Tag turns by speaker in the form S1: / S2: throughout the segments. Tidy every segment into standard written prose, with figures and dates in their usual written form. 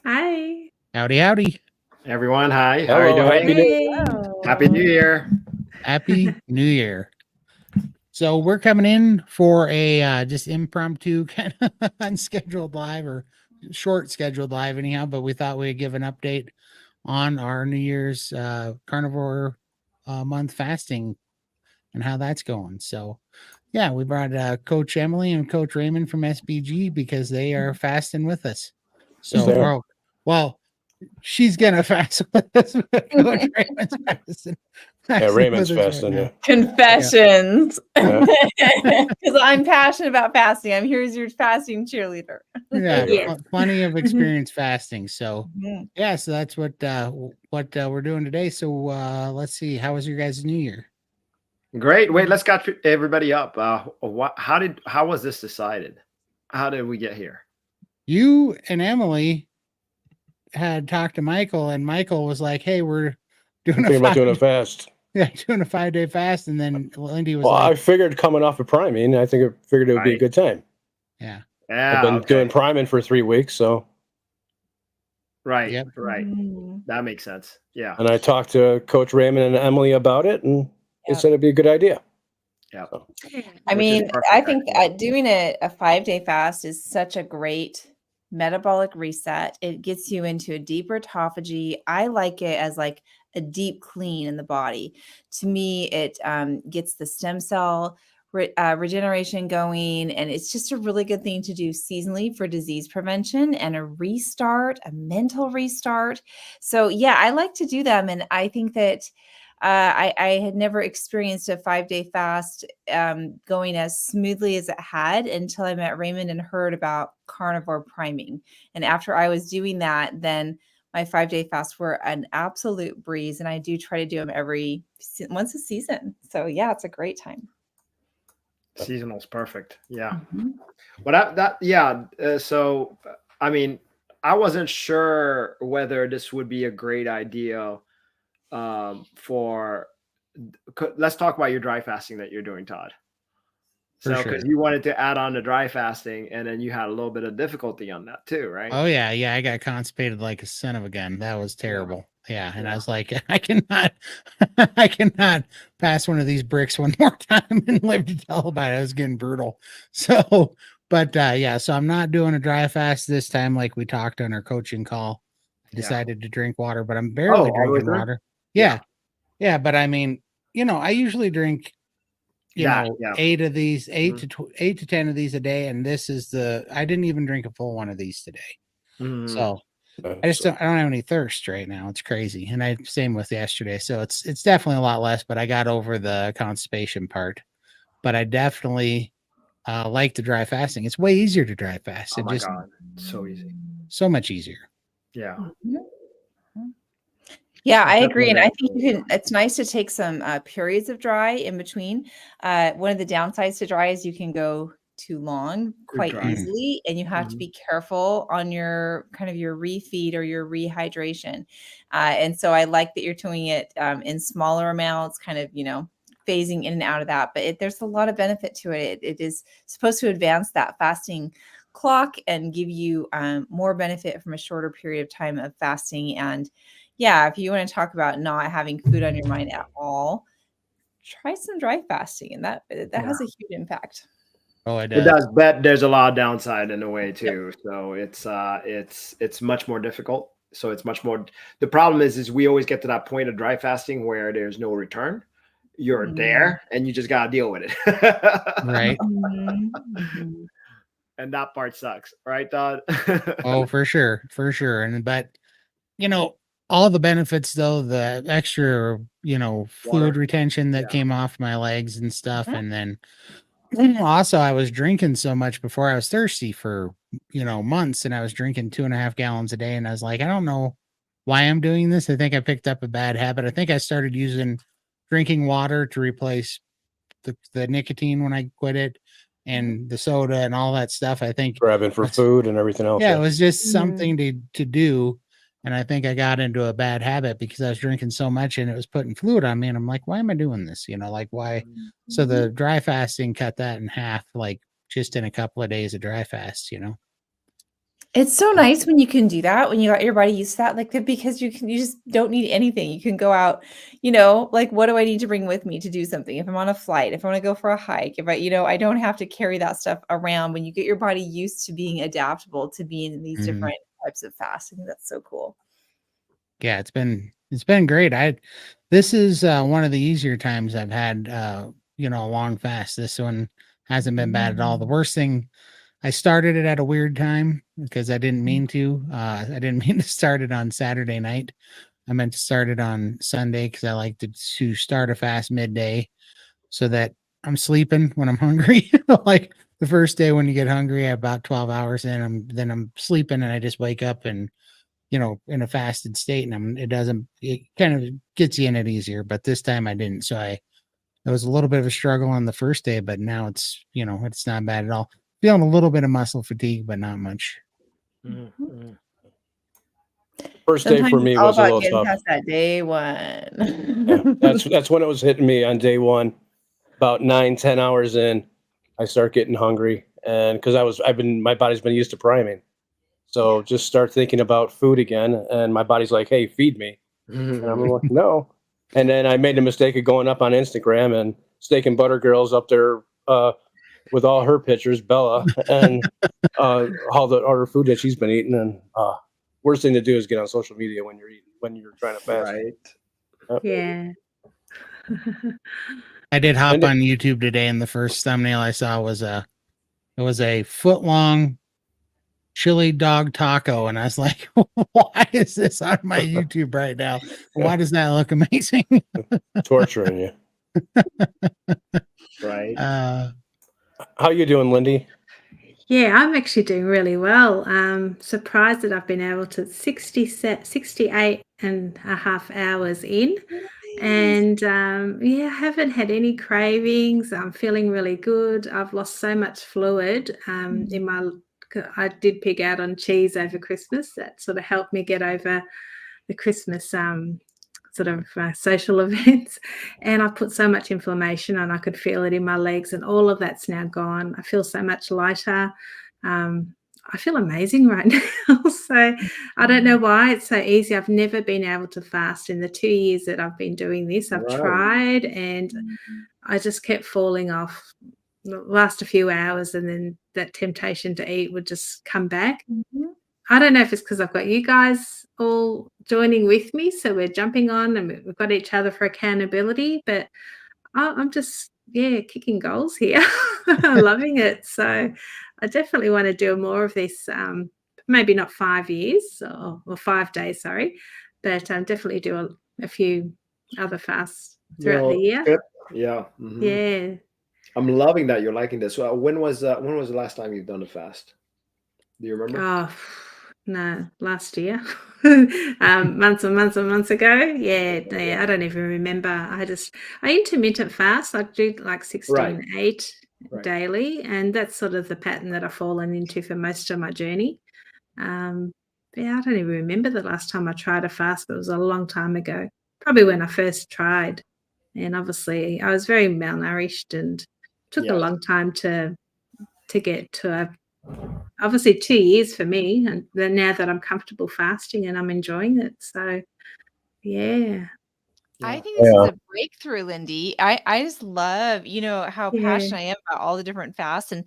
S1: Hi.
S2: Howdy, howdy.
S3: Everyone, hi. How are you
S4: Hello,
S3: doing?
S4: Happy New
S1: Year.
S3: Happy New Year.
S2: Happy New Year. So we're coming in for a just impromptu kind of unscheduled live or short scheduled live anyhow, but we thought we'd give an update on our New Year's carnivore month fasting and how that's going. So yeah, we brought Coach Emily and Coach Raymond from SBG because they are fasting with us. So,
S4: Sure.
S2: well, she's gonna fast with us. Coach Raymond's fasting.
S4: Yeah, Raymond's
S2: with us
S4: fasting.
S2: now.
S4: Yeah.
S1: Confessions.
S4: Yeah.
S1: Because I'm passionate about fasting. I'm here as your fasting cheerleader.
S2: Yeah,
S1: Yeah.
S2: plenty of experience fasting. So
S1: Mhm.
S2: yeah, so that's what we're doing today. So let's see, how was your guys' New Year?
S3: Great. Wait, let's catch everybody up. How was this decided? How did we get here?
S2: You and Emily had talked to Michael, and Michael was like, "Hey, we're doing
S4: Thinking about doing a fast.
S2: yeah, doing a 5-day fast." And then Lindy was
S4: Well, I
S2: like,
S4: figured coming off of priming, I figured it would be a
S3: Right.
S4: good time.
S2: "Yeah,
S3: Yeah.
S4: I've been
S3: okay.
S4: doing priming for 3 weeks, so
S3: Right.
S2: Yep.
S3: Right.
S1: Mhm.
S3: That makes sense. Yeah.
S4: and I talked to Coach Raymond and Emily about it, and they
S1: Yep.
S4: said it'd be a good idea.
S3: Yeah.
S4: So,
S1: I
S3: Which is
S1: mean,
S3: perfect,
S1: I think
S3: actually.
S1: doing a 5-day fast is such a great metabolic reset. It gets you into a deeper autophagy. I like it as like a deep clean in the body. To me, it gets the stem cell regeneration going, and it's just a really good thing to do seasonally for disease prevention and a restart, a mental restart. So yeah, I like to do them, and I think that I had never experienced a 5-day fast going as smoothly as it had until I met Raymond and heard about carnivore priming. And after I was doing that, then my 5-day fasts were an absolute breeze. And I do try to do them once a season. So yeah, it's a great time.
S3: Seasonal's perfect. Yeah.
S1: Mhm.
S3: So, I mean, I wasn't sure whether this would be a great idea let's talk about your dry fasting that you're doing, Todd.
S2: for
S3: So,
S2: sure."
S3: because you wanted to add on the dry fasting, and then you had a little bit of difficulty on that too, right?
S2: Oh yeah, I got constipated like a son of a gun. That was terrible. Yeah, and I
S3: Yeah.
S2: was like, I cannot pass one of these bricks one more time and live to tell about it. It was getting brutal. So, but yeah, so I'm not doing a dry fast this time like we talked on our coaching call. I
S3: Yeah.
S2: decided to drink water, but I'm barely
S3: all the way
S2: drinking
S3: through?
S2: water.
S3: Yeah.
S2: Yeah, but I mean, I usually drink
S3: Yeah.
S2: 8 of these,
S3: Mhm.
S2: 8 to 10 of these a day, and this is I didn't even drink a full one of these today.
S3: Mhm.
S2: So
S4: uh,
S2: I just
S4: so-
S2: don't have any thirst right now. It's crazy. And I same with yesterday. So it's definitely a lot less, but I got over the constipation part. But I definitely like the dry fasting. It's way easier to dry fast.
S3: Oh
S2: It
S3: my
S2: just
S3: God, so easy.
S2: so much easier.
S3: Yeah.
S1: Yeah, I
S3: Definitely
S1: agree. And I
S3: very
S1: think it's nice to take some periods of dry in between. One of the downsides to dry is you can go too long quite
S3: dry.
S1: easily, and you have to
S3: Mhm.
S1: be careful on your kind of your refeed or your rehydration. And so I like that you're doing it in smaller amounts, kind of, phasing in and out of that. But there's a lot of benefit to it. It is supposed to advance that fasting clock and give you more benefit from a shorter period of time of fasting. And yeah, if you want to talk about not having food on your mind at all, try some dry fasting, and that has a huge impact.
S2: Oh, it
S3: It
S2: does.
S3: does, but there's a lot of downside in a way too. So it's much more difficult. So it's much more. The problem is we always get to that point of dry fasting where there's no return. You're
S1: Mhm.
S3: there, and you just gotta deal with it.
S2: Right.
S1: Mhm, mhm.
S3: And that part sucks, right, Todd?
S2: Oh, for sure. For sure. But all the benefits though, the extra,
S3: Water.
S2: fluid retention that
S3: Yeah.
S2: came off my legs and stuff.
S1: Mhm.
S2: And then also I was drinking so much before I was thirsty for, months, and I was drinking 2.5 gallons a day. And I was like, I don't know why I'm doing this. I think I picked up a bad habit. I think I started using drinking water to replace the nicotine when I quit it and the soda and all that stuff. I think
S4: grabbing for
S2: that's,
S4: food and everything else.
S2: yeah, it was just
S1: Mhm.
S2: something to do. And I think I got into a bad habit because I was drinking so much and it was putting fluid on me. And I'm like, why am I doing this? Like why? So the dry fasting cut that in half, like just in a couple of days of dry fast.
S1: It's so nice when you can do that, when you got your body used to that, like, because you just don't need anything. You can go out, like, what do I need to bring with me to do something? If I'm on a flight, if I want to go for a hike, if I don't have to carry that stuff around when you get your body used to being adaptable to being in these
S2: Mhm.
S1: different types of fast. I think that's so cool.
S2: Yeah, it's been great. This is one of the easier times I've had a long fast. This one hasn't been bad at all. The worst thing, I started it at a weird time because I didn't mean to. I didn't mean to start it on Saturday night. I meant to start it on Sunday because I like to start a fast midday so that I'm sleeping when I'm hungry. Like the first day when you get hungry, about 12 hours in, I'm sleeping and I just wake up and in a fasted state, and it kind of gets you in it easier. But this time I didn't. So it was a little bit of a struggle on the first day, but now it's not bad at all. Feeling a little bit of muscle fatigue, but not much.
S3: Mhm.
S4: First day
S1: Sometimes
S4: for
S1: it's
S4: me
S1: all
S4: was a
S1: about
S4: little
S1: getting
S4: tough.
S1: past that day
S4: Yeah,
S1: one.
S4: that's when it was hitting me on day one. About 9-10 hours in, I start getting hungry, and because my body's been used to priming, so just start thinking about food again, and my body's like, "Hey, feed me," and I'm like, "No." And then I made the mistake of going up on Instagram and Steak and Butter Girls up there with all her pictures, Bella, and all her food that she's been eating. And worst thing to do is get on social media when you're trying to fast.
S3: Right.
S5: Yeah.
S2: I did hop
S4: And it-
S2: on YouTube today, and the first thumbnail I saw was a foot long chili dog taco, and I was like, "Why is this on my YouTube right now? Why does that look amazing?"
S4: torturing you.
S3: Right.
S4: How you doing, Lindy?
S5: Yeah, I'm actually doing really well. Surprised that I've been able to 68 and a half hours in. And yeah, I haven't had any cravings. I'm feeling really good. I've lost so much fluid in my. I did pig out on cheese over Christmas. That sort of helped me get over the Christmas sort of social events. And I put so much inflammation and I could feel it in my legs, and all of that's now gone. I feel so much lighter. I feel amazing right now. So I don't know why it's so easy. I've never been able to fast in the 2 years that I've been doing this. I've
S3: Right.
S5: tried and I just kept falling off. Last a few hours and then that temptation to eat would just come back.
S1: Mhm.
S5: I don't know if it's because I've got you guys all joining with me, so we're jumping on and we've got each other for accountability, but I'm just, yeah, kicking goals here. Loving it. So I definitely want to do more of this, maybe not 5 years or 5 days, sorry, but definitely do a few other fasts throughout the year.
S3: Good. Yeah. Mhm.
S5: Yeah.
S3: I'm loving that you're liking this. So when was the last time you've done a fast? Do you remember?
S5: Oh, no, last year. Months and months and months ago. Yeah, yeah, I don't even remember. I intermittent fast. I do like 16-8
S3: Right.
S5: daily, and that's sort of the pattern that I've fallen into for most of my journey. Yeah, I don't even remember the last time I tried a fast, but it was a long time ago. Probably when I first tried. And obviously I was very malnourished and took a
S3: Yeah.
S5: long time to get to obviously 2 years for me, and then now that I'm comfortable fasting and I'm enjoying it. So yeah.
S1: I
S3: Yeah.
S1: think this is
S4: Yeah.
S1: a breakthrough, Lindy. I just love, how
S5: Yeah.
S1: passionate I am about all the different fasts. And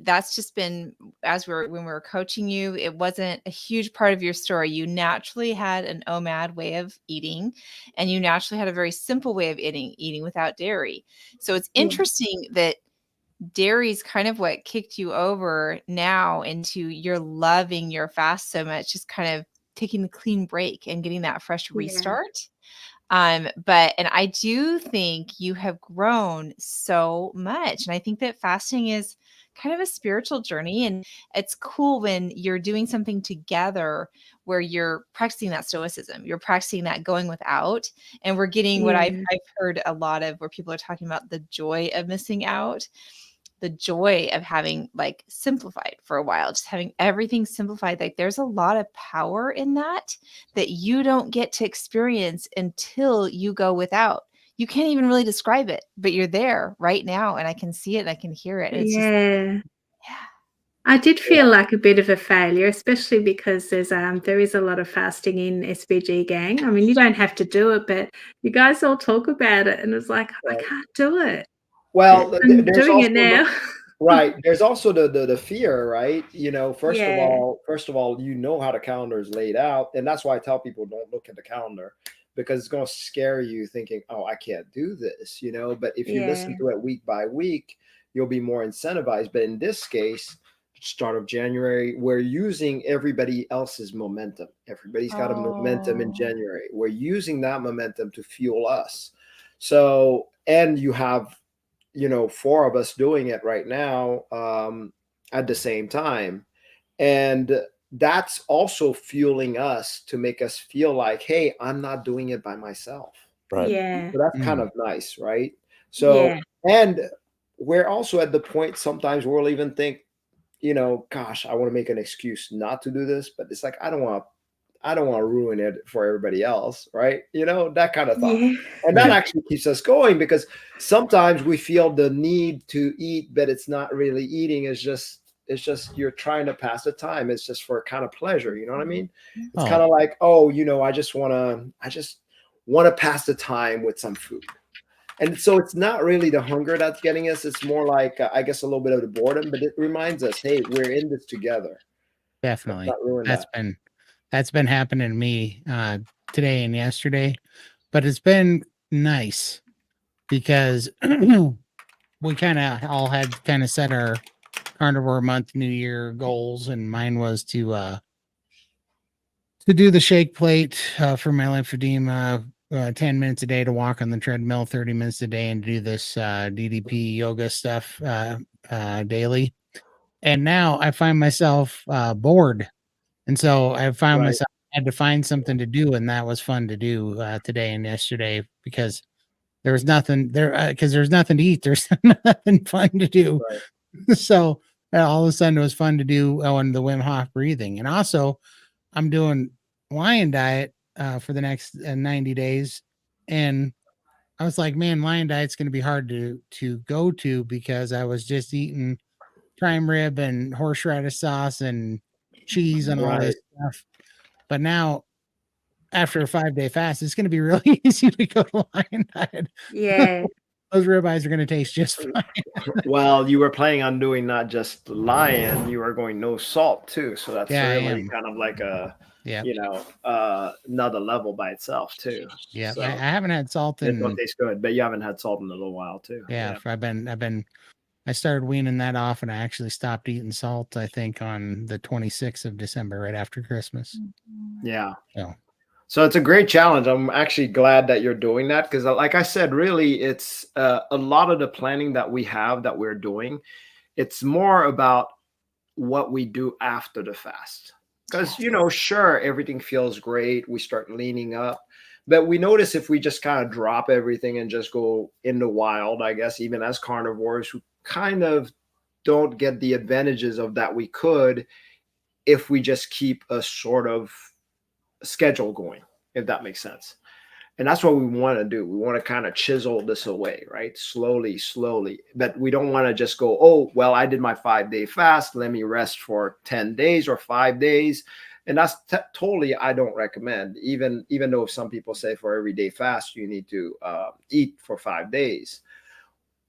S1: that's just been when we were coaching you, it wasn't a huge part of your story. You naturally had an OMAD way of eating, and you naturally had a very simple way of eating without dairy. So it's
S5: Yeah.
S1: interesting that dairy's kind of what kicked you over now into you're loving your fast so much, just kind of taking the clean break and getting that fresh
S5: Yeah.
S1: restart. And I do think you have grown so much. And I think that fasting is kind of a spiritual journey. And it's cool when you're doing something together where you're practicing that stoicism, you're practicing that going without. And we're getting what I've
S5: Yeah.
S1: heard a lot of where people are talking about the joy of missing out, the joy of having like simplified for a while, just having everything simplified. Like there's a lot of power in that you don't get to experience until you go without. You can't even really describe it, but you're there right now and I can see it and I can hear it. And it's just,
S5: Yeah.
S1: yeah.
S5: I did feel like a bit of a failure, especially because there is a lot of fasting in SBG Gang. I mean, you don't have to do it, but you guys all talk about it, and it's like I can't do it.
S3: Well,
S5: I'm
S3: there's
S5: doing
S3: also
S5: it now.
S3: right. There's also the fear, right? First of
S5: Yeah.
S3: all, you know how the calendar is laid out, and that's why I tell people don't look at the calendar because it's going to scare you thinking, oh, I can't do this, But if you listen
S5: Yeah.
S3: to it week by week, you'll be more incentivized. But in this case, start of January, we're using everybody else's momentum. Everybody's got a momentum in
S1: Oh.
S3: January. We're using that momentum to fuel us. So, and you have, four of us doing it right now at the same time. And that's also fueling us to make us feel like, hey, I'm not doing it by myself.
S4: Right.
S5: Yeah.
S3: So that's kind
S2: Mm.
S3: of nice, right? So,
S5: Yeah.
S3: and we're also at the point sometimes we'll even think, gosh, I want to make an excuse not to do this, but it's like I don't want to ruin it for everybody else, right? That kind of thought.
S5: Yeah.
S3: And that
S2: Right.
S3: actually keeps us going because sometimes we feel the need to eat, but it's not really eating. It's just you're trying to pass the time. It's just for kind of pleasure. You know what I mean? It's
S2: Oh.
S3: kind of like, oh, I just want to pass the time with some food. And so it's not really the hunger that's getting us. It's more like, I guess, a little bit of the boredom, but it reminds us, hey, we're in this together. Let's
S2: Definitely.
S3: not ruin
S2: That's
S3: that.
S2: been happening to me today and yesterday, but it's been nice because we kind of all had kind of set our carnivore month New Year goals, and mine was to do the shake plate for my lymphedema, 10 minutes a day to walk on the treadmill, 30 minutes a day, and do this DDP yoga stuff daily. And now I find myself bored. And so I found
S3: Right.
S2: myself had to find something to do, and that was fun to do today and yesterday because there was nothing there because there's nothing to eat. There's nothing fun to do.
S3: Right.
S2: So all of a sudden it was fun to do and the Wim Hof breathing. And also I'm doing lion diet for the next 90 days. And I was like, man, lion diet's going to be hard to go to because I was just eating prime rib and horseradish sauce and cheese and all this
S3: Right.
S2: stuff. But now, after a 5-day fast, it's going to be really easy to go to lion diet.
S5: Yeah.
S2: Those ribeyes are going to taste just fine.
S3: Well, you were planning on doing not just lion, you were going no salt too. So that's
S2: Yeah, I
S3: really
S2: am.
S3: kind of like a,
S2: Yeah,
S3: another level by itself too.
S2: yeah.
S3: So
S2: I haven't had salt
S3: it don't
S2: in.
S3: taste good, but you haven't had salt in a little while too.
S2: Yeah, I started weaning that off, and I actually stopped eating salt. I think on the 26th of December, right after Christmas.
S3: Yeah.
S2: So
S3: So it's a great challenge. I'm actually glad that you're doing that because, like I said, really, it's a lot of the planning that we have that we're doing. It's more about what we do after the fast. Because, sure, everything feels great. We start leaning up. But we notice if we just kind of drop everything and just go in the wild, I guess, even as carnivores, who kind of don't get the advantages of that we could if we just keep a sort of schedule going, if that makes sense. And that's what we want to do. We want to kind of chisel this away, right? Slowly, slowly. But we don't want to just go, oh, well, I did my 5-day fast. Let me rest for 10 days or 5 days. And that's totally, I don't recommend, even though some people say for every day fast, you need to eat for 5 days.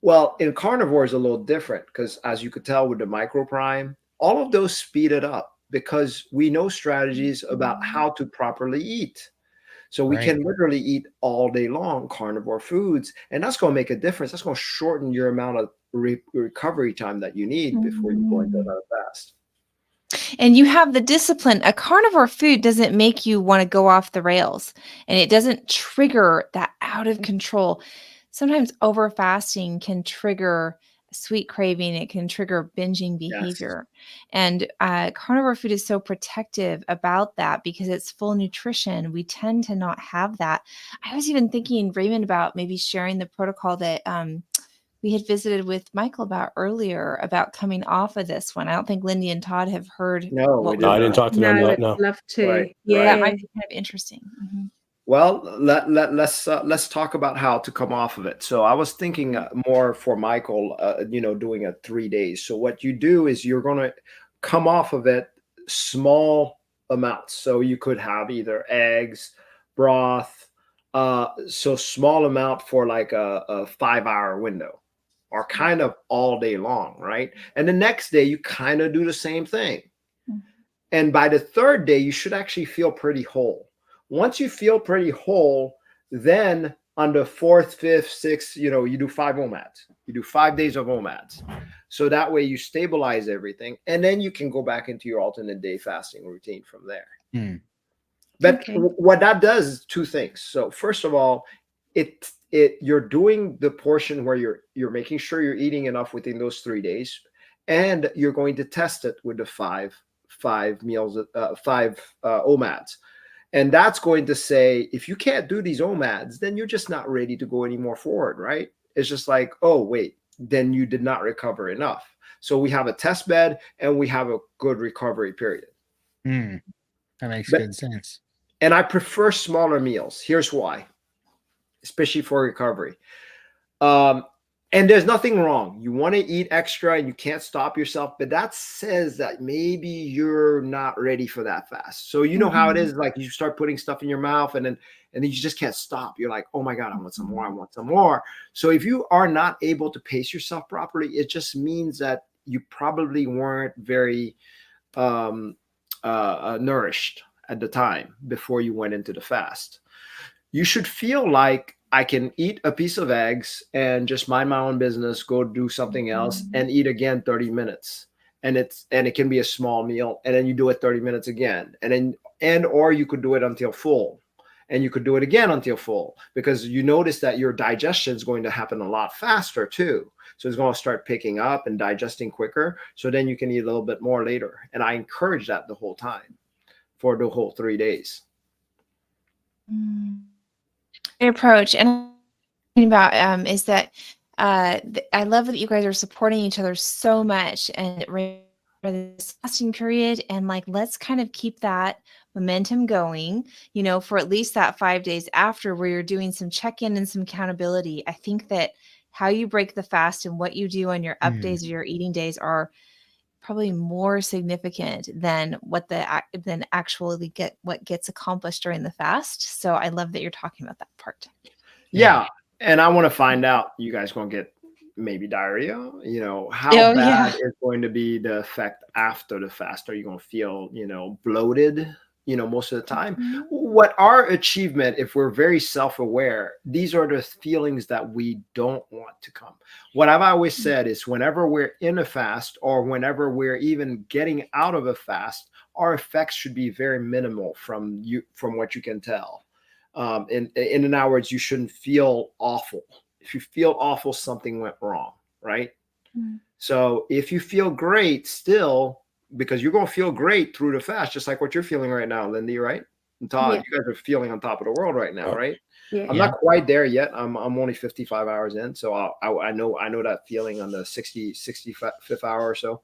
S3: Well, in carnivore is a little different because as you could tell with the microprime, all of those speed it up because we know strategies about how to properly eat. So we
S2: Right.
S3: can literally eat all day long carnivore foods, and that's going to make a difference. That's going to shorten your amount of recovery time that you need before you go into another fast.
S1: And you have the discipline. A carnivore food doesn't make you want to go off the rails, and it doesn't trigger that out of control. Sometimes over fasting can trigger sweet craving. It can trigger binging
S3: Yes.
S1: behavior. And carnivore food is so protective about that because it's full nutrition. We tend to not have that. I was even thinking, Raymond, about maybe sharing the protocol that we had visited with Michael about earlier about coming off of this one. I don't think Lindy and Todd have heard
S3: No,
S1: what
S3: we
S4: No, I
S3: did
S4: didn't
S3: not.
S4: talk to them
S5: No,
S4: yet.
S5: I'd
S4: No.
S5: love to.
S3: Right,
S5: Yeah.
S1: that might be kind of interesting. Mhm.
S3: Well, let's talk about how to come off of it. So I was thinking more for Michael, doing a 3 days. So what you do is you're going to come off of it small amounts. So you could have either eggs, broth, so small amount for like a 5-hour window, or kind of all day long, right? And the next day you kind of do the same thing. And by the third day, you should actually feel pretty whole. Once you feel pretty whole, then on the fourth, fifth, sixth, you do 5 OMADs. You do 5 days of OMADs. So that way you stabilize everything. And then you can go back into your alternate day fasting routine from there. But
S5: Okay.
S3: what that does is 2 things. So first of all, you're doing the portion where you're making sure you're eating enough within those 3 days, and you're going to test it with the five meals, 5 OMADs. And that's going to say, if you can't do these OMADs, then you're just not ready to go any more forward, right? It's just like, oh, wait, then you did not recover enough. So we have a test bed and we have a good recovery period.
S2: That makes
S3: But-
S2: good sense.
S3: And I prefer smaller meals. Here's why, especially for recovery. And there's nothing wrong. You want to eat extra and you can't stop yourself, but that says that maybe you're not ready for that fast. So you know how it is, like you start putting stuff in your mouth and then you just can't stop. You're like, oh my God, I want some more. I want some more. So if you are not able to pace yourself properly, it just means that you probably weren't very nourished at the time before you went into the fast. You should feel like I can eat a piece of eggs and just mind my own business, go do something else, and eat again 30 minutes. And it can be a small meal, and then you do it 30 minutes again, or you could do it until full, and you could do it again until full, because you notice that your digestion is going to happen a lot faster too. So it's going to start picking up and digesting quicker. So then you can eat a little bit more later. And I encourage that the whole time for the whole 3 days.
S1: Great approach. And thinking about is that I love that you guys are supporting each other so much and for this fasting period, and like let's kind of keep that momentum going, for at least that 5 days after, where you're doing some check-in and some accountability. I think that how you break the fast and what you do on your up days or your eating days are probably more significant than what actually what gets accomplished during the fast. So I love that you're talking about that part.
S3: Yeah. And I want to find out, you guys going to get maybe diarrhea? How bad is going to be the effect after the fast? Are you going to feel, bloated, most of the time? What our achievement, if we're very self-aware, these are the feelings that we don't want to come. What I've always said is whenever we're in a fast, or whenever we're even getting out of a fast, our effects should be very minimal from what you can tell. In other words, you shouldn't feel awful. If you feel awful, something went wrong, right? So if you feel great still, because you're going to feel great through the fast, just like what you're feeling right now, Lindy, right? And Todd, you guys are feeling on top of the world right now, right?
S5: Yeah.
S3: I'm not quite there yet. I'm only 55 hours in, so I know that feeling on the 65th hour or so.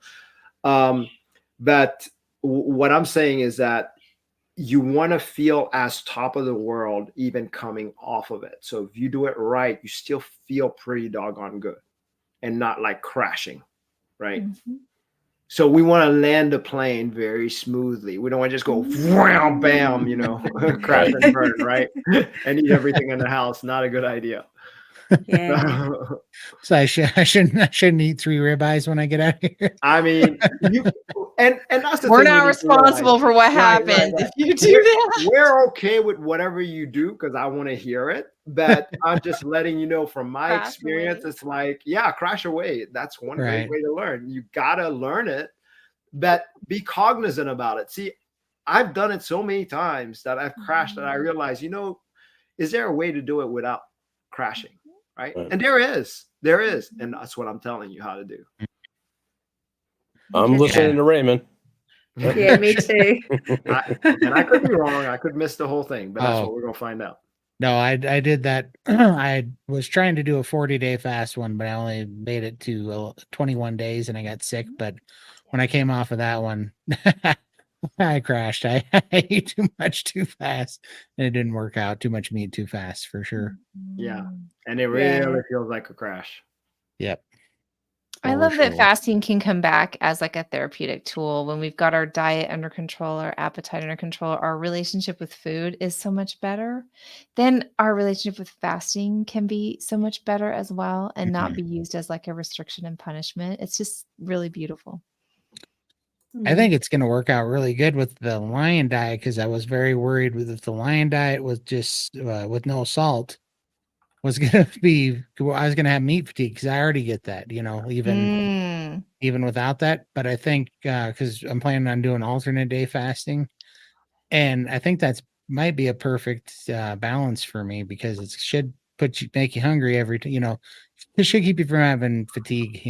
S3: But what I'm saying is that you want to feel as top of the world even coming off of it. So if you do it right, you still feel pretty doggone good and not like crashing, right? So we want to land the plane very smoothly. We don't want to just go wham, bam, crash and burn, right? And eat everything in the house. Not a good idea.
S5: Yeah.
S2: So I shouldn't eat 3 ribeyes when I get out of here.
S3: I mean, and that's the
S1: We're
S3: thing
S1: not
S3: we need to realize.
S1: responsible for what happens if you do that.
S3: We're okay with whatever you do because I want to hear it. But I'm just letting you know from my
S1: Crash
S3: experience,
S1: away.
S3: it's like, crash away. That's one
S2: Right.
S3: great way to learn. You gotta learn it, but be cognizant about it. See, I've done it so many times that I've crashed and I realized, is there a way to do it without crashing? Right.
S4: Right.
S3: And there is. And that's what I'm telling you how to do.
S4: I'm listening to Raymond.
S5: Yeah, me too.
S3: And I could be wrong. I could miss the whole thing, but that's
S2: Oh.
S3: what we're going to find out.
S2: No, I did that. I was trying to do a 40-day fast one, but I only made it to 21 days and I got sick. But when I came off of that one, I crashed. I ate too much too fast and it didn't work out. Too much meat too fast for sure.
S3: Yeah. And it really feels like a crash.
S2: Yep.
S1: I
S2: For
S1: love that
S2: sure.
S1: fasting can come back as like a therapeutic tool when we've got our diet under control, our appetite under control, our relationship with food is so much better. Then our relationship with fasting can be so much better as well and not
S2: Mhm.
S1: be used as like a restriction and punishment. It's just really beautiful.
S2: I think it's going to work out really good with the lion diet because I was very worried with if the lion diet was just with no salt was going to be, I was going to have meat fatigue because I already get that,
S1: Mm.
S2: even without that. But I think because I'm planning on doing alternate day fasting, and I think that's might be a perfect balance for me because it should make you hungry it should keep you from having fatigue.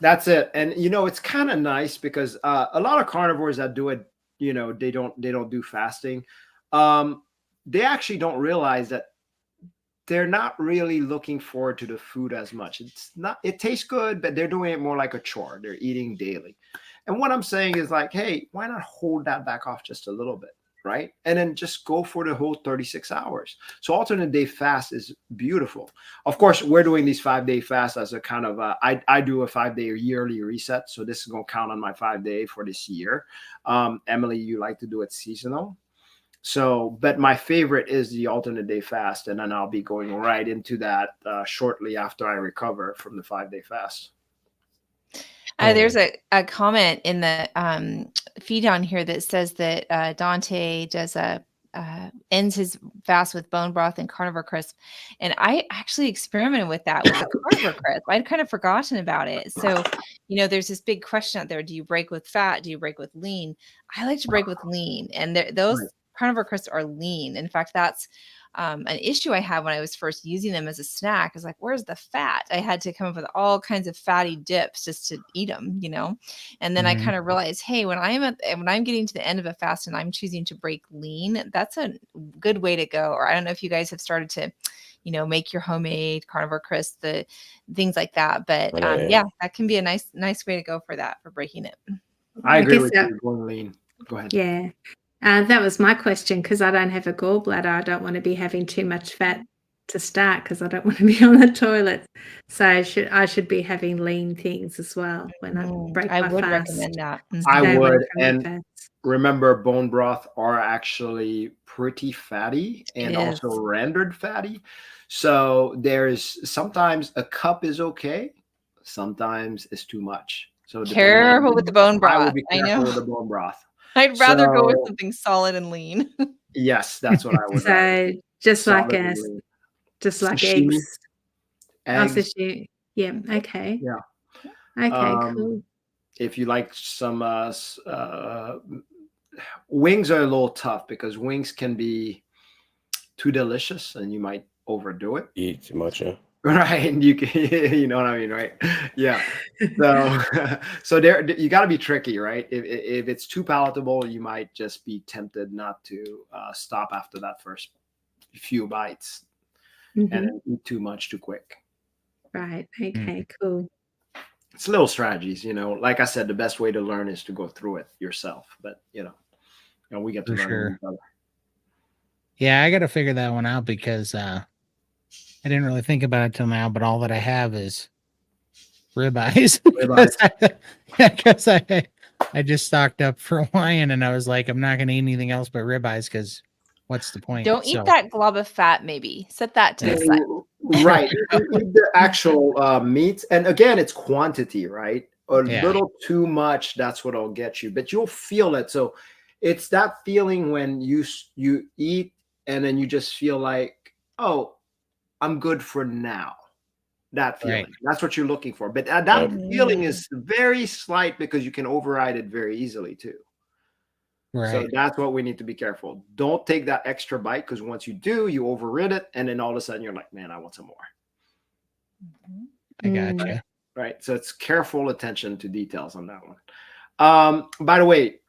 S3: That's it. And it's kind of nice because a lot of carnivores that do it, they don't do fasting. They actually don't realize that they're not really looking forward to the food as much. It tastes good, but they're doing it more like a chore. They're eating daily. And what I'm saying is like, hey, why not hold that back off just a little bit, right? And then just go for the whole 36 hours. So alternate day fast is beautiful. Of course, we're doing these 5-day fasts as a kind of I do a 5-day yearly reset. So this is going to count on my 5-day for this year. Emily, you like to do it seasonal. So, but my favorite is the alternate day fast. And then I'll be going right into that shortly after I recover from the 5-day fast.
S1: There's a comment in the feed on here that says that Dante does ends his fast with bone broth and carnivore crisp, and I actually experimented with that with the carnivore crisp. I'd kind of forgotten about it. So, there's this big question out there: do you break with fat? Do you break with lean? I like to break with lean, and those
S3: Right.
S1: carnivore crisps are lean. In fact, that's an issue I had when I was first using them as a snack is like, where's the fat? I had to come up with all kinds of fatty dips just to eat them, And then I
S2: Mhm.
S1: kind of realized, hey, when I'm getting to the end of a fast and I'm choosing to break lean, that's a good way to go. Or I don't know if you guys have started to, make your homemade carnivore crisp, the things like that. But
S4: Yeah.
S1: that can be a nice way to go for that, for breaking it.
S3: I agree
S5: guess
S3: with
S5: that-
S3: you. Going lean. Go ahead.
S5: Yeah. That was my question because I don't have a gallbladder. I don't want to be having too much fat to start because I don't want to be on the toilet. So I should be having lean things as well when I break
S1: I
S5: my
S1: would
S5: fast.
S1: recommend that.
S3: I
S5: Stay away
S3: would.
S5: from the
S3: And
S5: fats.
S3: remember, bone broth are actually pretty fatty and
S1: It
S3: also
S1: is.
S3: rendered fatty. So there's sometimes a cup is okay, sometimes it's too much. So depending on
S1: Careful with the bone
S3: I would
S1: broth.
S3: be
S1: I
S3: careful
S1: know.
S3: with the bone broth.
S1: I'd rather go with
S3: So
S1: something solid and lean.
S3: yes, that's what I would rather.
S5: So just like
S3: Solid and lean.
S5: just like
S3: Sashimi,
S5: eggs. Oh,
S3: eggs.
S5: sushi. Yeah. Okay.
S3: Yeah.
S5: Okay. Cool.
S3: If you like some wings are a little tough because wings can be too delicious and you might overdo it.
S4: Eat too much, yeah.
S3: Right. And you can, you know what I mean? Right. Yeah. So, so there, you got to be tricky, right? If it's too palatable, you might just be tempted not to stop after that first few bites
S5: Mhm.
S3: and then eat too much too quick.
S5: Right. Okay. Cool.
S3: It's little strategies, like I said, the best way to learn is to go through it yourself, but we get to
S2: For
S3: learn
S2: sure.
S3: from each other.
S2: Yeah, I got to figure that one out because I didn't really think about it till now, but all that I have is ribeyes.
S3: Ribeyes.
S2: Because I just stocked up for a lion and I was like, I'm not going to eat anything else but ribeyes because what's the point?
S1: Don't eat
S2: So,
S1: that glob of fat, maybe. Set that to the side.
S3: Right. Eat the actual meats. And again, it's quantity, right? A
S2: Yeah.
S3: little too much, that's what'll get you, but you'll feel it. So it's that feeling when you eat and then you just feel like, oh, I'm good for now. That feeling.
S2: Right.
S3: That's what you're looking for. But that
S1: Right.
S3: feeling is very slight because you can override it very easily too.
S2: Right.
S3: So that's what we need to be careful. Don't take that extra bite because once you do, you overrid it. And then all of a sudden you're like, man, I want some more.
S2: I gotcha.
S3: Right. So it's careful attention to details on that one. By the way,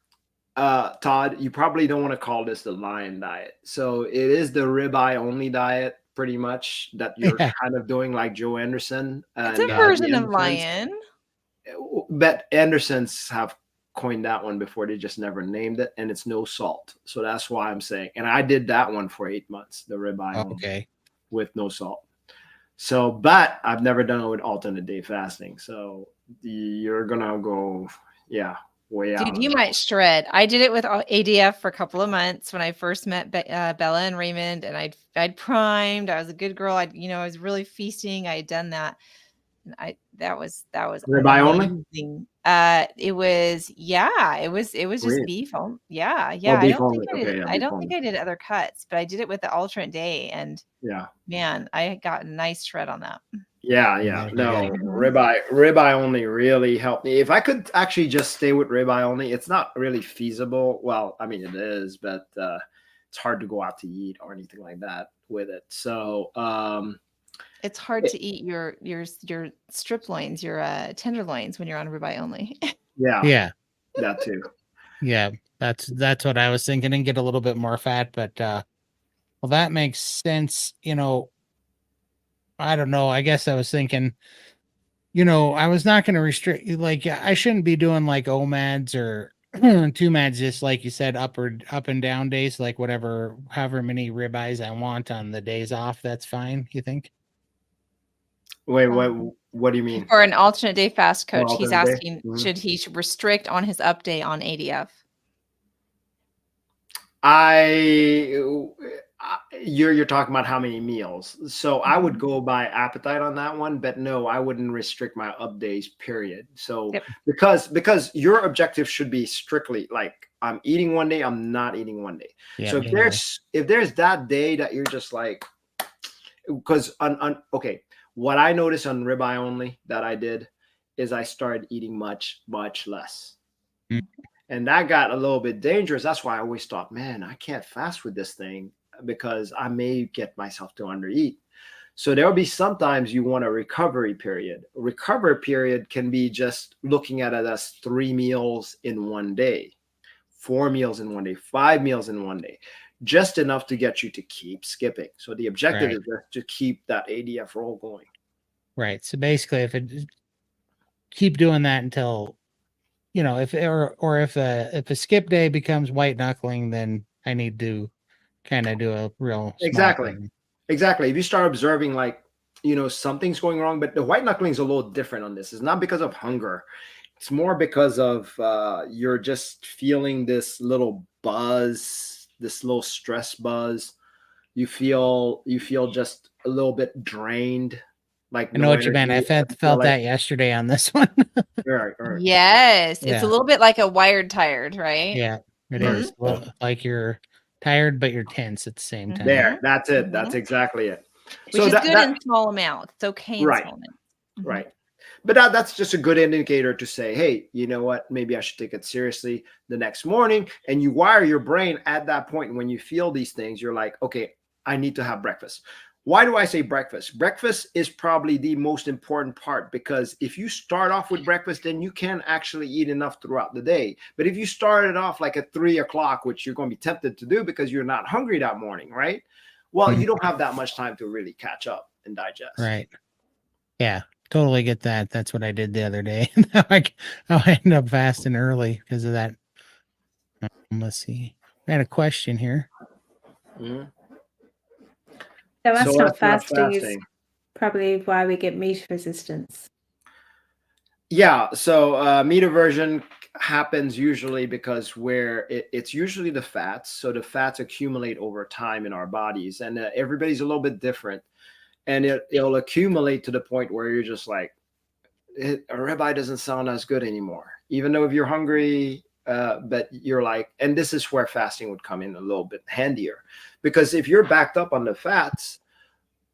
S3: Todd, you probably don't want to call this the lion diet. So it is the ribeye only diet, pretty much, that you're kind of doing like Joe Anderson.
S1: It's a
S3: and,
S1: version
S3: the
S1: of
S3: Andersons.
S1: lion.
S3: But Andersons have coined that one before, they just never named it, and it's no salt. So that's why I'm saying, and I did that one for 8 months, the ribeye only,
S2: Okay.
S3: with no salt. So, but I've never done it with alternate day fasting. So you're gonna go, yeah, way out.
S1: Dude, you might shred. I did it with ADF for a couple of months when I first met Bella and Raymond, and I'd primed. I was a good girl. I was really feasting. I had done that. And that was
S3: Ribeye only?
S1: amazing. It was just
S3: Really?
S1: beef. Yeah.
S3: Oh,
S1: I
S3: beef
S1: don't
S3: only.
S1: think I did.
S3: Okay, yeah,
S1: I
S3: beef
S1: don't think
S3: only.
S1: I did other cuts, but I did it with the alternate day, and
S3: Yeah.
S1: man, I got a nice shred on that.
S3: Yeah,
S2: Yeah,
S3: no,
S1: Mhm.
S3: ribeye only really helped me. If I could actually just stay with ribeye only, it's not really feasible. Well, I mean it is, but it's hard to go out to eat or anything like that with it. So
S1: It's hard to eat your strip loins, your tenderloins when you're on ribeye only.
S3: yeah,
S2: Yeah.
S3: that too.
S2: Yeah. That's what I was thinking, and get a little bit more fat, but well, that makes sense. I don't know. I guess I was thinking, I was not going to restrict, like, I shouldn't be doing like OMADs or 2MADs, just like you said, up and down days, like however many ribeyes I want on the days off. That's fine. You think?
S3: Wait, what do you mean?
S1: For an alternate day fast coach, he's
S3: alternate day?
S1: asking,
S3: Mhm.
S1: should he restrict on his up day on ADF?
S3: You're talking about how many meals. So I would go by appetite on that one, but no, I wouldn't restrict my up days, period. So
S1: Yep.
S3: because your objective should be strictly like I'm eating one day, I'm not eating one day.
S2: Yeah.
S3: So if there's that day that you're just like, because okay, what I noticed on ribeye only that I did is I started eating much less.
S2: Mm.
S3: And that got a little bit dangerous. That's why I always thought, man, I can't fast with this thing because I may get myself to undereat. So there'll be sometimes you want a recovery period. A recovery period can be just looking at it as 3 meals in one day, 4 meals in one day, 5 meals in one day, just enough to get you to keep skipping. So the objective is just to keep that ADF roll going.
S2: Right. So basically, if it keep doing that until, if a skip day becomes white knuckling, then I need to kind of do a real small
S3: Exactly.
S2: thing.
S3: Exactly. If you start observing like, something's going wrong, but the white knuckling is a little different on this. It's not because of hunger. It's more because of you're just feeling this little buzz, this little stress buzz. You feel just a little bit drained. Like
S2: I know what you meant. I
S3: energy.
S2: felt that yesterday on this one.
S3: Right.
S1: Yes, it's
S2: Yeah.
S1: a little bit like a wired tired, right?
S2: Yeah, it
S1: Mhm.
S2: is. Well, like you're tired, but you're tense at the same time.
S3: There, that's it.
S1: Mhm.
S3: That's exactly it.
S1: Which is good in small amounts. It's okay in
S3: Right.
S1: small amounts. Mhm.
S3: Right. But that's just a good indicator to say, hey, you know what? Maybe I should take it seriously the next morning. And you wire your brain at that point. When you feel these things, you're like, okay, I need to have breakfast. Why do I say breakfast? Breakfast is probably the most important part, because if you start off with breakfast, then you can actually eat enough throughout the day. But if you started off like at 3 o'clock, which you're going to be tempted to do because you're not hungry that morning, right? Well, you don't have that much time to really catch up and digest.
S2: Right. Yeah, totally get that. That's what I did the other day. I ended up fasting early because of that. Let's see. I had a question here.
S3: Mhm.
S5: So us
S3: So
S5: not
S3: that's not
S5: fasting is
S3: fasting.
S5: probably why we get meat resistance.
S3: Yeah, so meat aversion happens usually because it's usually the fats. So the fats accumulate over time in our bodies, and everybody's a little bit different. And it'll accumulate to the point where you're just like, a ribeye doesn't sound as good anymore, even though if you're hungry. But you're like, and this is where fasting would come in a little bit handier, because if you're backed up on the fats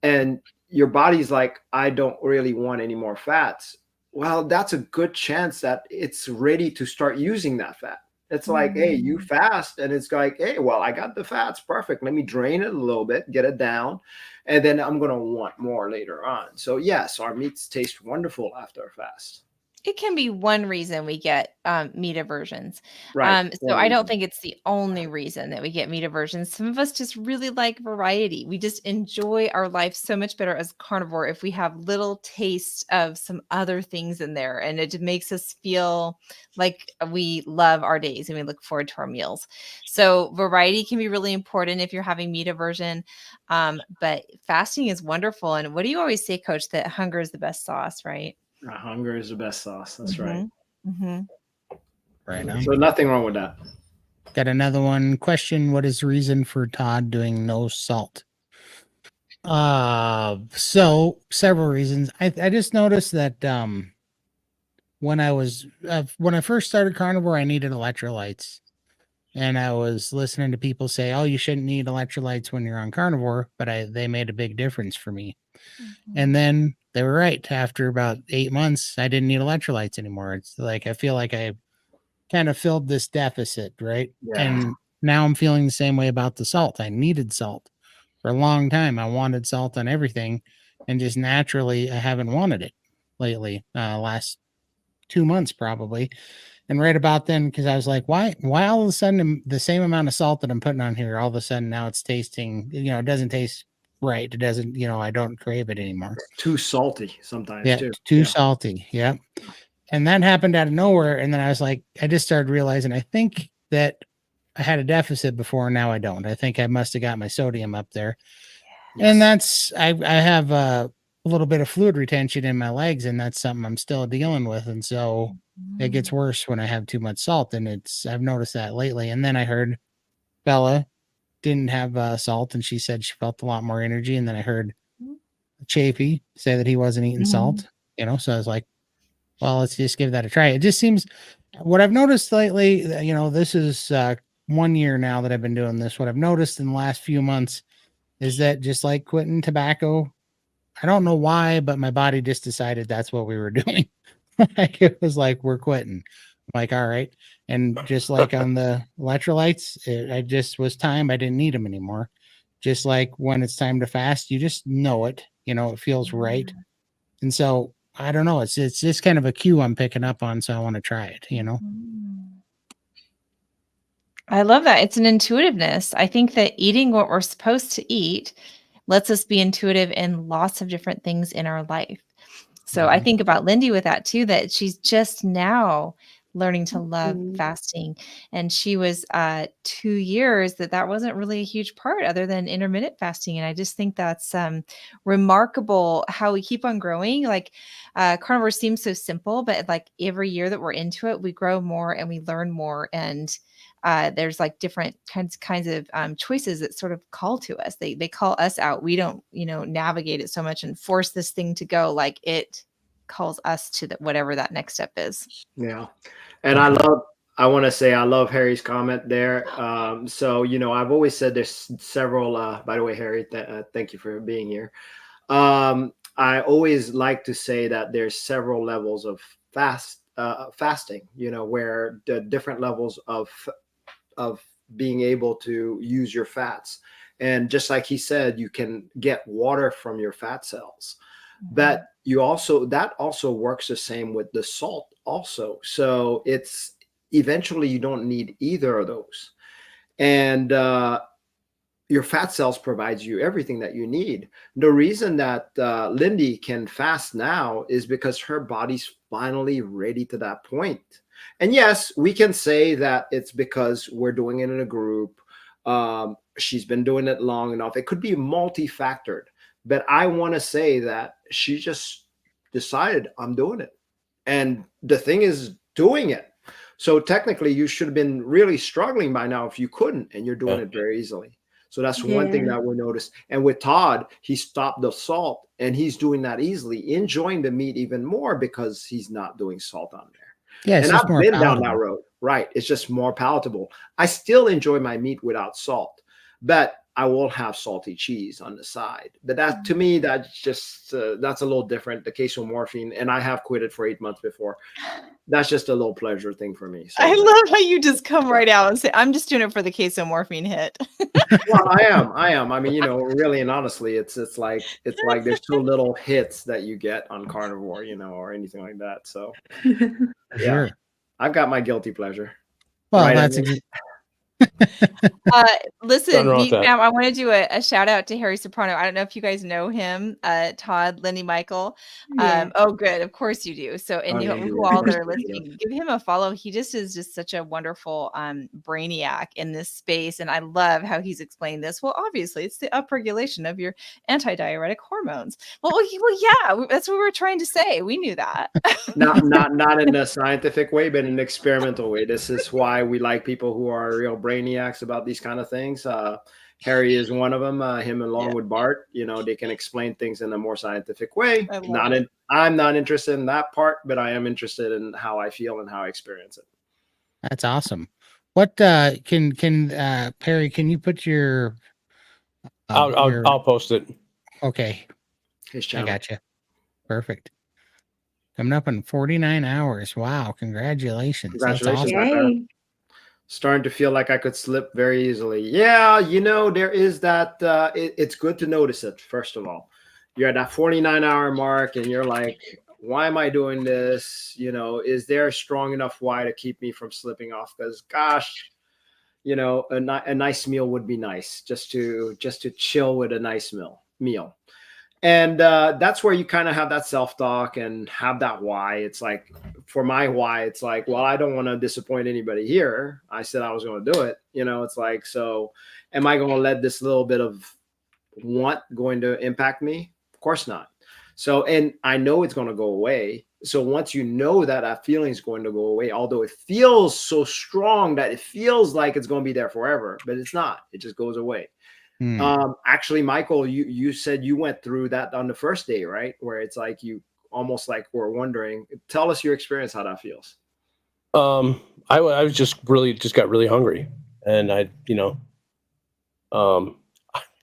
S3: and your body's like, I don't really want any more fats, well, that's a good chance that it's ready to start using that fat. It's like, hey, you fast, and it's like, hey, well, I got the fats, perfect. Let me drain it a little bit, get it down, and then I'm going to want more later on. So yes, our meats taste wonderful after a fast.
S1: it can be one reason we get meat aversions.
S3: Right.
S1: So I don't think it's the only reason that we get meat aversions. Some of us just really like variety. We just enjoy our life so much better as carnivore if we have little taste of some other things in there, and it makes us feel like we love our days and we look forward to our meals. So variety can be really important if you're having meat aversion. But fasting is wonderful. And what do you always say, Coach? That hunger is the best sauce, right?
S3: Hunger is the best sauce. That's right.
S1: Mm-hmm.
S2: Right on.
S3: So nothing wrong with that.
S2: Got another one. Question: what is the reason for Todd doing no salt? So several reasons. I just noticed that when I first started carnivore, I needed electrolytes, and I was listening to people say, "Oh, you shouldn't need electrolytes when you're on carnivore," but they made a big difference for me. And then they were right. After about 8 months, I didn't need electrolytes anymore. It's like I feel like I kind of filled this deficit, right?
S3: Yeah.
S2: And now I'm feeling the same way about the salt. I needed salt for a long time. I wanted salt on everything, and just naturally, I haven't wanted it lately. Last 2 months probably. And right about then, because I was like, why all of a sudden the same amount of salt that I'm putting on here, all of a sudden now it's tasting, it doesn't taste right. It doesn't, I don't crave it anymore.
S3: It's too salty sometimes
S2: Yeah,
S3: too.
S2: too salty. Yeah. And that happened out of nowhere. And then I was like, I just started realizing, I think that I had a deficit before, and now I don't. I think I must have got my sodium up there.
S3: Yes.
S2: And that's, I have a little bit of fluid retention in my legs, and that's something I'm still dealing with. And so it gets worse when I have too much salt. And I've noticed that lately. And then I heard Bella didn't have salt, and she said she felt a lot more energy. And then I heard Chafee say that he wasn't eating salt, so I was like, well, let's just give that a try. It just seems, what I've noticed lately, this is 1 year now that I've been doing this. What I've noticed in the last few months is that, just like quitting tobacco, I don't know why, but my body just decided that's what we were doing. Like, it was like, we're quitting. I'm like, all right. And just like on the electrolytes, I just was time. I didn't need them anymore. Just like when it's time to fast, you just know it, it feels right. And so I don't know. It's just kind of a cue I'm picking up on. So I want to try it,
S1: I love that. It's an intuitiveness. I think that eating what we're supposed to eat lets us be intuitive in lots of different things in our life. So I think about Lindy with that too, that she's just now learning to love fasting. And she was 2 years that wasn't really a huge part other than intermittent fasting. And I just think that's remarkable how we keep on growing. Like carnivore seems so simple, but like every year that we're into it, we grow more and we learn more. And there's like different kinds of choices that sort of call to us. They call us out. We don't, navigate it so much and force this thing to go. Like it calls us to whatever that next step is.
S3: Yeah. And I want to say, I love Harry's comment there. So, I've always said there's several, by the way, Harry, thank you for being here. I always like to say that there's several levels of fasting, where the different levels of being able to use your fats. And just like he said, you can get water from your fat cells, but that also works the same with the salt also. So it's eventually you don't need either of those. And your fat cells provides you everything that you need. The reason that Lindy can fast now is because her body's finally ready to that point. And yes, we can say that it's because we're doing it in a group. She's been doing it long enough. It could be multi-factored, but I want to say that she just decided, I'm doing it. And the thing is doing it. So technically you should have been really struggling by now if you couldn't, and you're doing it very easily. So that's one thing that we noticed. And with Todd, he stopped the salt, and he's doing that easily, enjoying the meat even more because he's not doing salt on there.
S2: Yeah,
S3: and I've been down that road. Right. It's just more palatable. I still enjoy my meat without salt, but I will have salty cheese on the side. But that, to me, that's just that's a little different. The queso morphine, and I have quit it for 8 months before. That's just a little pleasure thing for me. So,
S1: I love how you just come right out and say, "I'm just doing it for the queso morphine hit."
S3: well, I am. I mean, really and honestly, it's like there's so little hits that you get on carnivore, or anything like that. So
S2: For
S3: yeah.
S2: sure.
S3: I've got my guilty pleasure.
S2: Well,
S3: Right,
S2: that's
S3: Emily?
S1: Listen,
S4: wrong with that.
S1: I want to do a shout out to Harry Soprano. I don't know if you guys know him, Todd, Lenny, Michael.
S5: Yeah.
S1: Oh, good. Of course you do. So, and
S3: Oh, yeah,
S1: who
S3: yeah.
S1: all that are listening, give him a follow. He just is just such a wonderful brainiac in this space. And I love how he's explained this. Well, obviously, it's the upregulation of your antidiuretic hormones. Well, yeah, that's what we were trying to say. We knew that.
S3: not in a scientific way, but in an experimental way. This is why we like people who are real brainiacs about these kind of things. Harry is one of them. Him along with Bart, they can explain things in a more scientific way. I'm not interested in that part, but I am interested in how I feel and how I experience it.
S2: That's awesome. What can Perry? Can you put your?
S4: I'll post it.
S2: Okay,
S3: His
S2: I
S3: channel.
S2: got you. Perfect. Coming up in 49 hours. Wow! Congratulations.
S3: Congratulations.
S2: That's awesome.
S5: Yay.
S3: Starting to feel like I could slip very easily. Yeah, there is that. It's good to notice it. First of all, you're at that 49-hour mark, and you're like, "Why am I doing this? Is there a strong enough why to keep me from slipping off?" Because, gosh, a nice meal would be nice. Just to chill with a nice meal. And that's where you kind of have that self-talk and have that why. It's like, for my why, it's like, well, I don't want to disappoint anybody here. I said I was going to do it. It's like, so am I going to let this little bit of want going to impact me? Of course not. So, and I know it's going to go away. So once you know that feeling is going to go away, although it feels so strong that it feels like it's going to be there forever, but it's not. It just goes away. Actually, Michael, you said you went through that on the first day, right? Where it's like you almost like were wondering. Tell us your experience, how that feels.
S4: I was just got really hungry, and I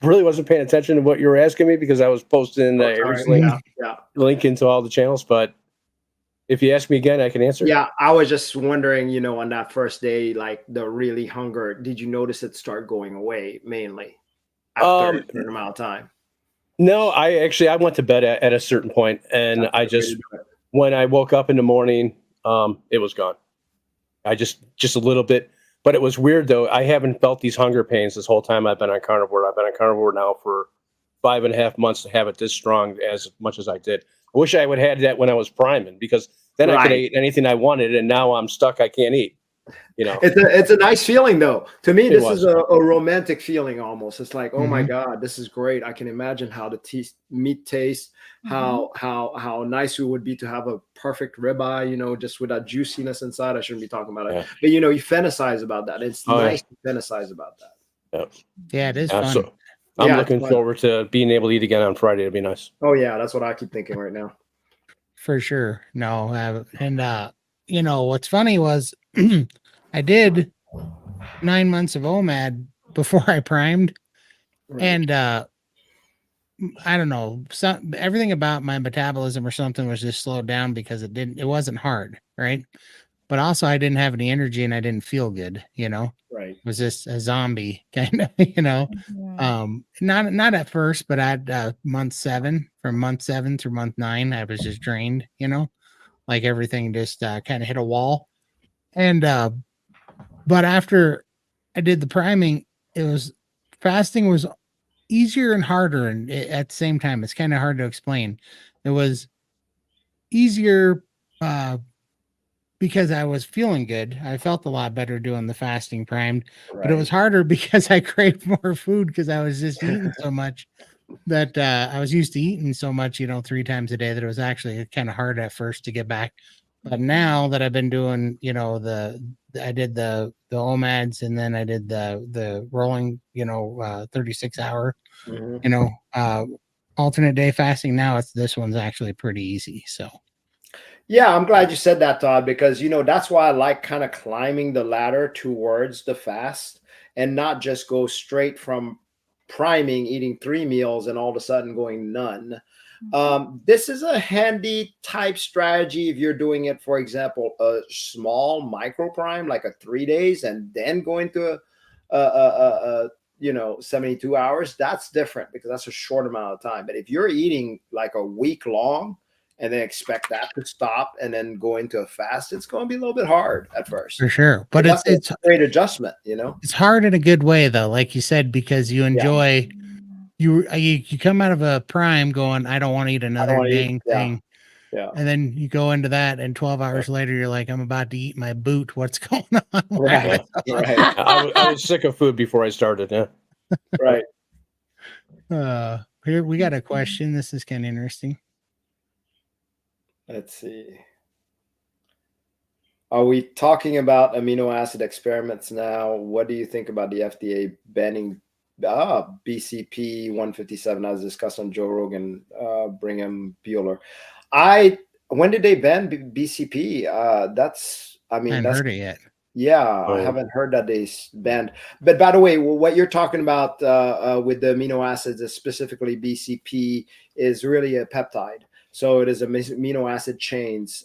S4: really wasn't paying attention to what you were asking me because I was posting every link into all the channels. But if you ask me again, I can answer.
S3: Yeah, I was just wondering, on that first day, like the really hunger, did you notice it start going away mainly after a certain amount of time?
S4: No, I went to bed at a certain point, and when I woke up in the morning, it was gone. I just a little bit, but it was weird though. I haven't felt these hunger pains this whole time I've been on carnivore. I've been on carnivore now for 5.5 months to have it this strong as much as I did. I wish I would have had that when I was priming, because then I could eat anything I wanted, and now I'm stuck. I can't eat.
S3: It's a nice feeling though. To me, this is a romantic feeling almost. It's like, oh my God, this is great. I can imagine how the meat tastes, how nice it would be to have a perfect ribeye, just with that juiciness inside. I shouldn't be talking about it, but you fantasize about that. It's nice to fantasize about that.
S2: Yeah, it is fun.
S4: So I'm looking forward to being able to eat again on Friday. It'd be nice.
S3: Oh yeah, that's what I keep thinking right now.
S2: For sure. No, and what's funny was I did 9 months of OMAD before I primed, and I don't know, everything about my metabolism or something was just slowed down because it wasn't hard, right? But also I didn't have any energy and I didn't feel good,
S3: Right.
S2: It was just a zombie kind of, not at first, but at month 7, from month 7 through month 9, I was just drained, like everything just kind of hit a wall. And but after I did the priming, fasting was easier and harder, and at the same time, it's kind of hard to explain. It was easier because I was feeling good. I felt a lot better doing the fasting primed, but it was harder because I craved more food because I was just eating so much that I was used to eating so much, 3 times a day, that it was actually kind of hard at first to get back. But now that I've been doing, I did the OMADs, and then I did the rolling, 36 hour, alternate day fasting. Now this one's actually pretty easy. So.
S3: Yeah, I'm glad you said that, Todd, because, that's why I like kind of climbing the ladder towards the fast and not just go straight from priming, eating 3 meals, and all of a sudden going none. This is a handy type strategy if you're doing it, for example, a small micro prime, like a 3 days, and then going to a 72 hours. That's different because that's a short amount of time. But if you're eating like a week long and then expect that to stop and then go into a fast, it's going to be a little bit hard at first.
S2: For sure. But
S3: That's
S2: it's
S3: a great adjustment,
S2: it's hard in a good way though, like you said, because you enjoy you come out of a prime going, I don't want to eat another
S3: wanna eat-
S2: dang
S3: yeah.
S2: thing.
S3: Yeah.
S2: And then you go into that, and 12 hours later, you're like, I'm about to eat my boot. What's going on?
S3: Right. Right.
S4: I was sick of food before I started. Yeah.
S3: Right.
S2: Here we got a question. This is kind of interesting.
S3: Let's see. Are we talking about amino acid experiments now? What do you think about the FDA banning BCP 157 as discussed on Joe Rogan, Brigham Bueller? When did they ban BCP?
S2: I haven't
S3: that's
S2: heard it yet.
S3: yeah, I haven't heard that they banned. But by the way, what you're talking about with the amino acids, specifically BCP, is really a peptide. So it is amino acid chains.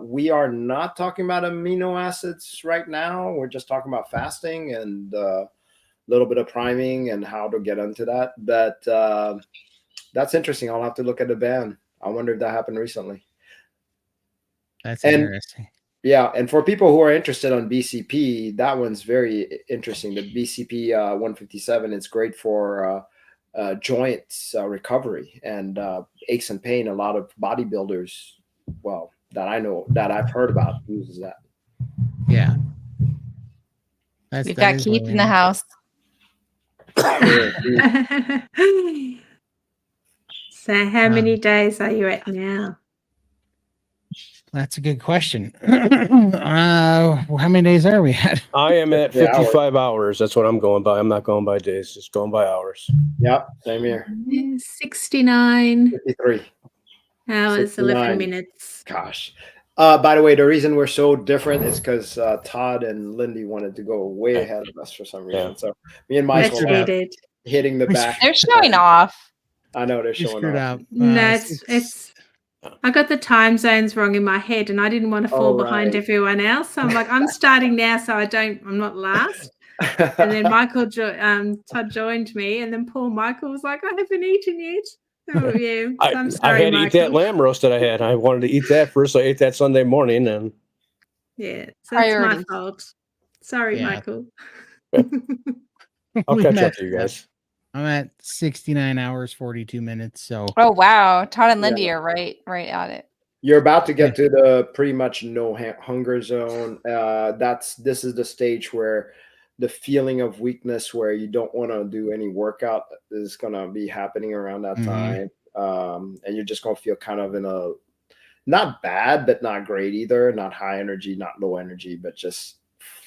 S3: We are not talking about amino acids right now. We're just talking about fasting and a little bit of priming and how to get into that. But that's interesting. I'll have to look at the ban. I wonder if that happened recently.
S2: That's interesting.
S3: Yeah, and for people who are interested on BCP, that one's very interesting. The BCP 157, it's great for joints recovery and aches and pain. A lot of bodybuilders, well, that I know, that I've heard about, uses that.
S2: Yeah.
S1: We've got Keith in the house.
S5: So how many days are you at now?
S2: That's a good question. How many days are we at?
S4: I am at
S3: 50
S4: 55 hours. That's what I'm going by. I'm not going by days, just going by hours.
S3: Yep, same here.
S5: 69
S3: 53.
S5: hours,
S3: 69.
S5: 11 minutes.
S3: Gosh. By the way, the reason we're so different is because Todd and Lindy wanted to go way ahead of us for some reason.
S4: Yeah.
S3: So me and
S5: That's
S3: Michael are
S5: cheated.
S3: hitting the back.
S1: They're showing off.
S3: I know they're
S2: We
S3: showing
S2: screwed
S3: off.
S2: up.
S5: No, it's I got the time zones wrong in my head and I didn't want to fall behind
S3: right.
S5: everyone else. So I'm like, I'm starting now so I'm not last. And then Todd joined me and then poor Michael was like, I haven't eaten yet. Oh, yeah. So I'm
S4: I
S5: sorry,
S4: had to eat that
S5: Michael.
S4: lamb roast that I had. I wanted to eat that first. So I ate that Sunday morning, and
S5: Yeah, so it's my
S1: Priorities.
S5: fault. Sorry,
S2: Yeah.
S5: Michael.
S4: I'll
S2: We
S4: catch up
S2: messed
S4: to you
S2: up.
S4: guys.
S2: I'm at 69 hours, 42 minutes. So
S1: Oh wow, Todd and Lindy
S3: Yeah.
S1: are right at it.
S3: You're about to get to the pretty much no hunger zone. This is the stage where the feeling of weakness, where you don't want to do any workout, is going to be happening around that time. And you're just going to feel kind of in a, not bad, but not great either. Not high energy, not low energy, but just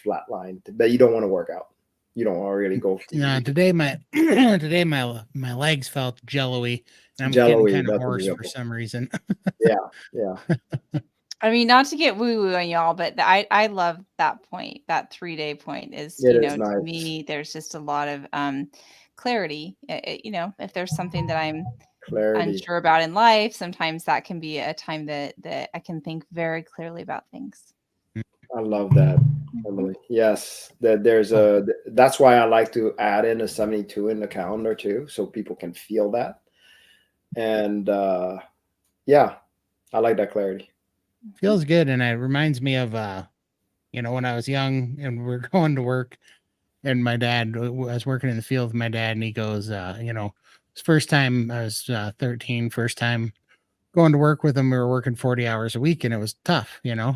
S3: flatline. But you don't want to work out. You don't want to really go.
S2: today my my legs felt jello-y, and I'm
S3: Jello-y,
S2: getting kind of
S3: that's
S2: hoarse for
S3: example.
S2: some reason.
S3: Yeah.
S1: I mean, not to get woo-woo on y'all, but I love that point. That 3-day point is,
S3: It
S1: you
S3: is
S1: know, to
S3: nice.
S1: me, there's just a lot of clarity. You know, if there's something that I'm
S3: Clarity.
S1: unsure about in life, sometimes that can be a time that I can think very clearly about things.
S3: I love that, Emily. Yes, that's why I like to add in a 72 in the calendar too, so people can feel that. And yeah, I like that clarity.
S2: Feels good, and it reminds me of when I was young and we're going to work, and my dad, I was working in the field with my dad, and he goes, it's first time I was 13, first time going to work with him. We were working 40 hours a week, and it was tough, And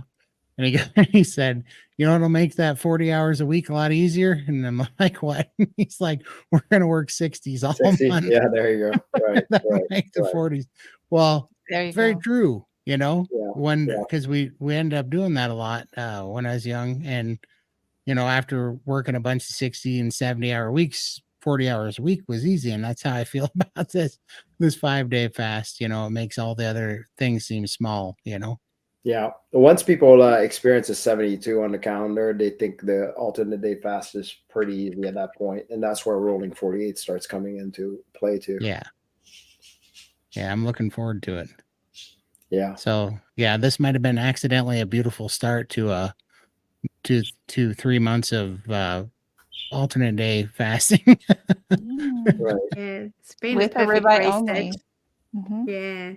S2: he said, it'll make that 40 hours a week a lot easier. And I'm like, what? He's like, we're going to work 60s all
S3: 60,
S2: month.
S3: yeah, there you go. Right, right,
S2: Make the
S3: right.
S2: 40s. Well,
S1: There you
S2: very
S1: go.
S2: true,
S3: Yeah,
S2: because we ended up doing that a lot when I was young. And, after working a bunch of 60 and 70 hour weeks, 40 hours a week was easy. And that's how I feel about this 5-day fast. It makes all the other things seem small,
S3: Yeah. Once people experience a 72 on the calendar, they think the alternate day fast is pretty easy at that point, and that's where rolling 48 starts coming into play too.
S2: Yeah. Yeah, I'm looking forward to it.
S3: Yeah.
S2: So yeah, this might have been accidentally a beautiful start to 3 months of alternate day fasting.
S3: Right.
S5: Yeah, it's been a
S1: With the
S5: perfect
S1: ribeye
S5: reset.
S1: only. Mhm.
S5: Yeah.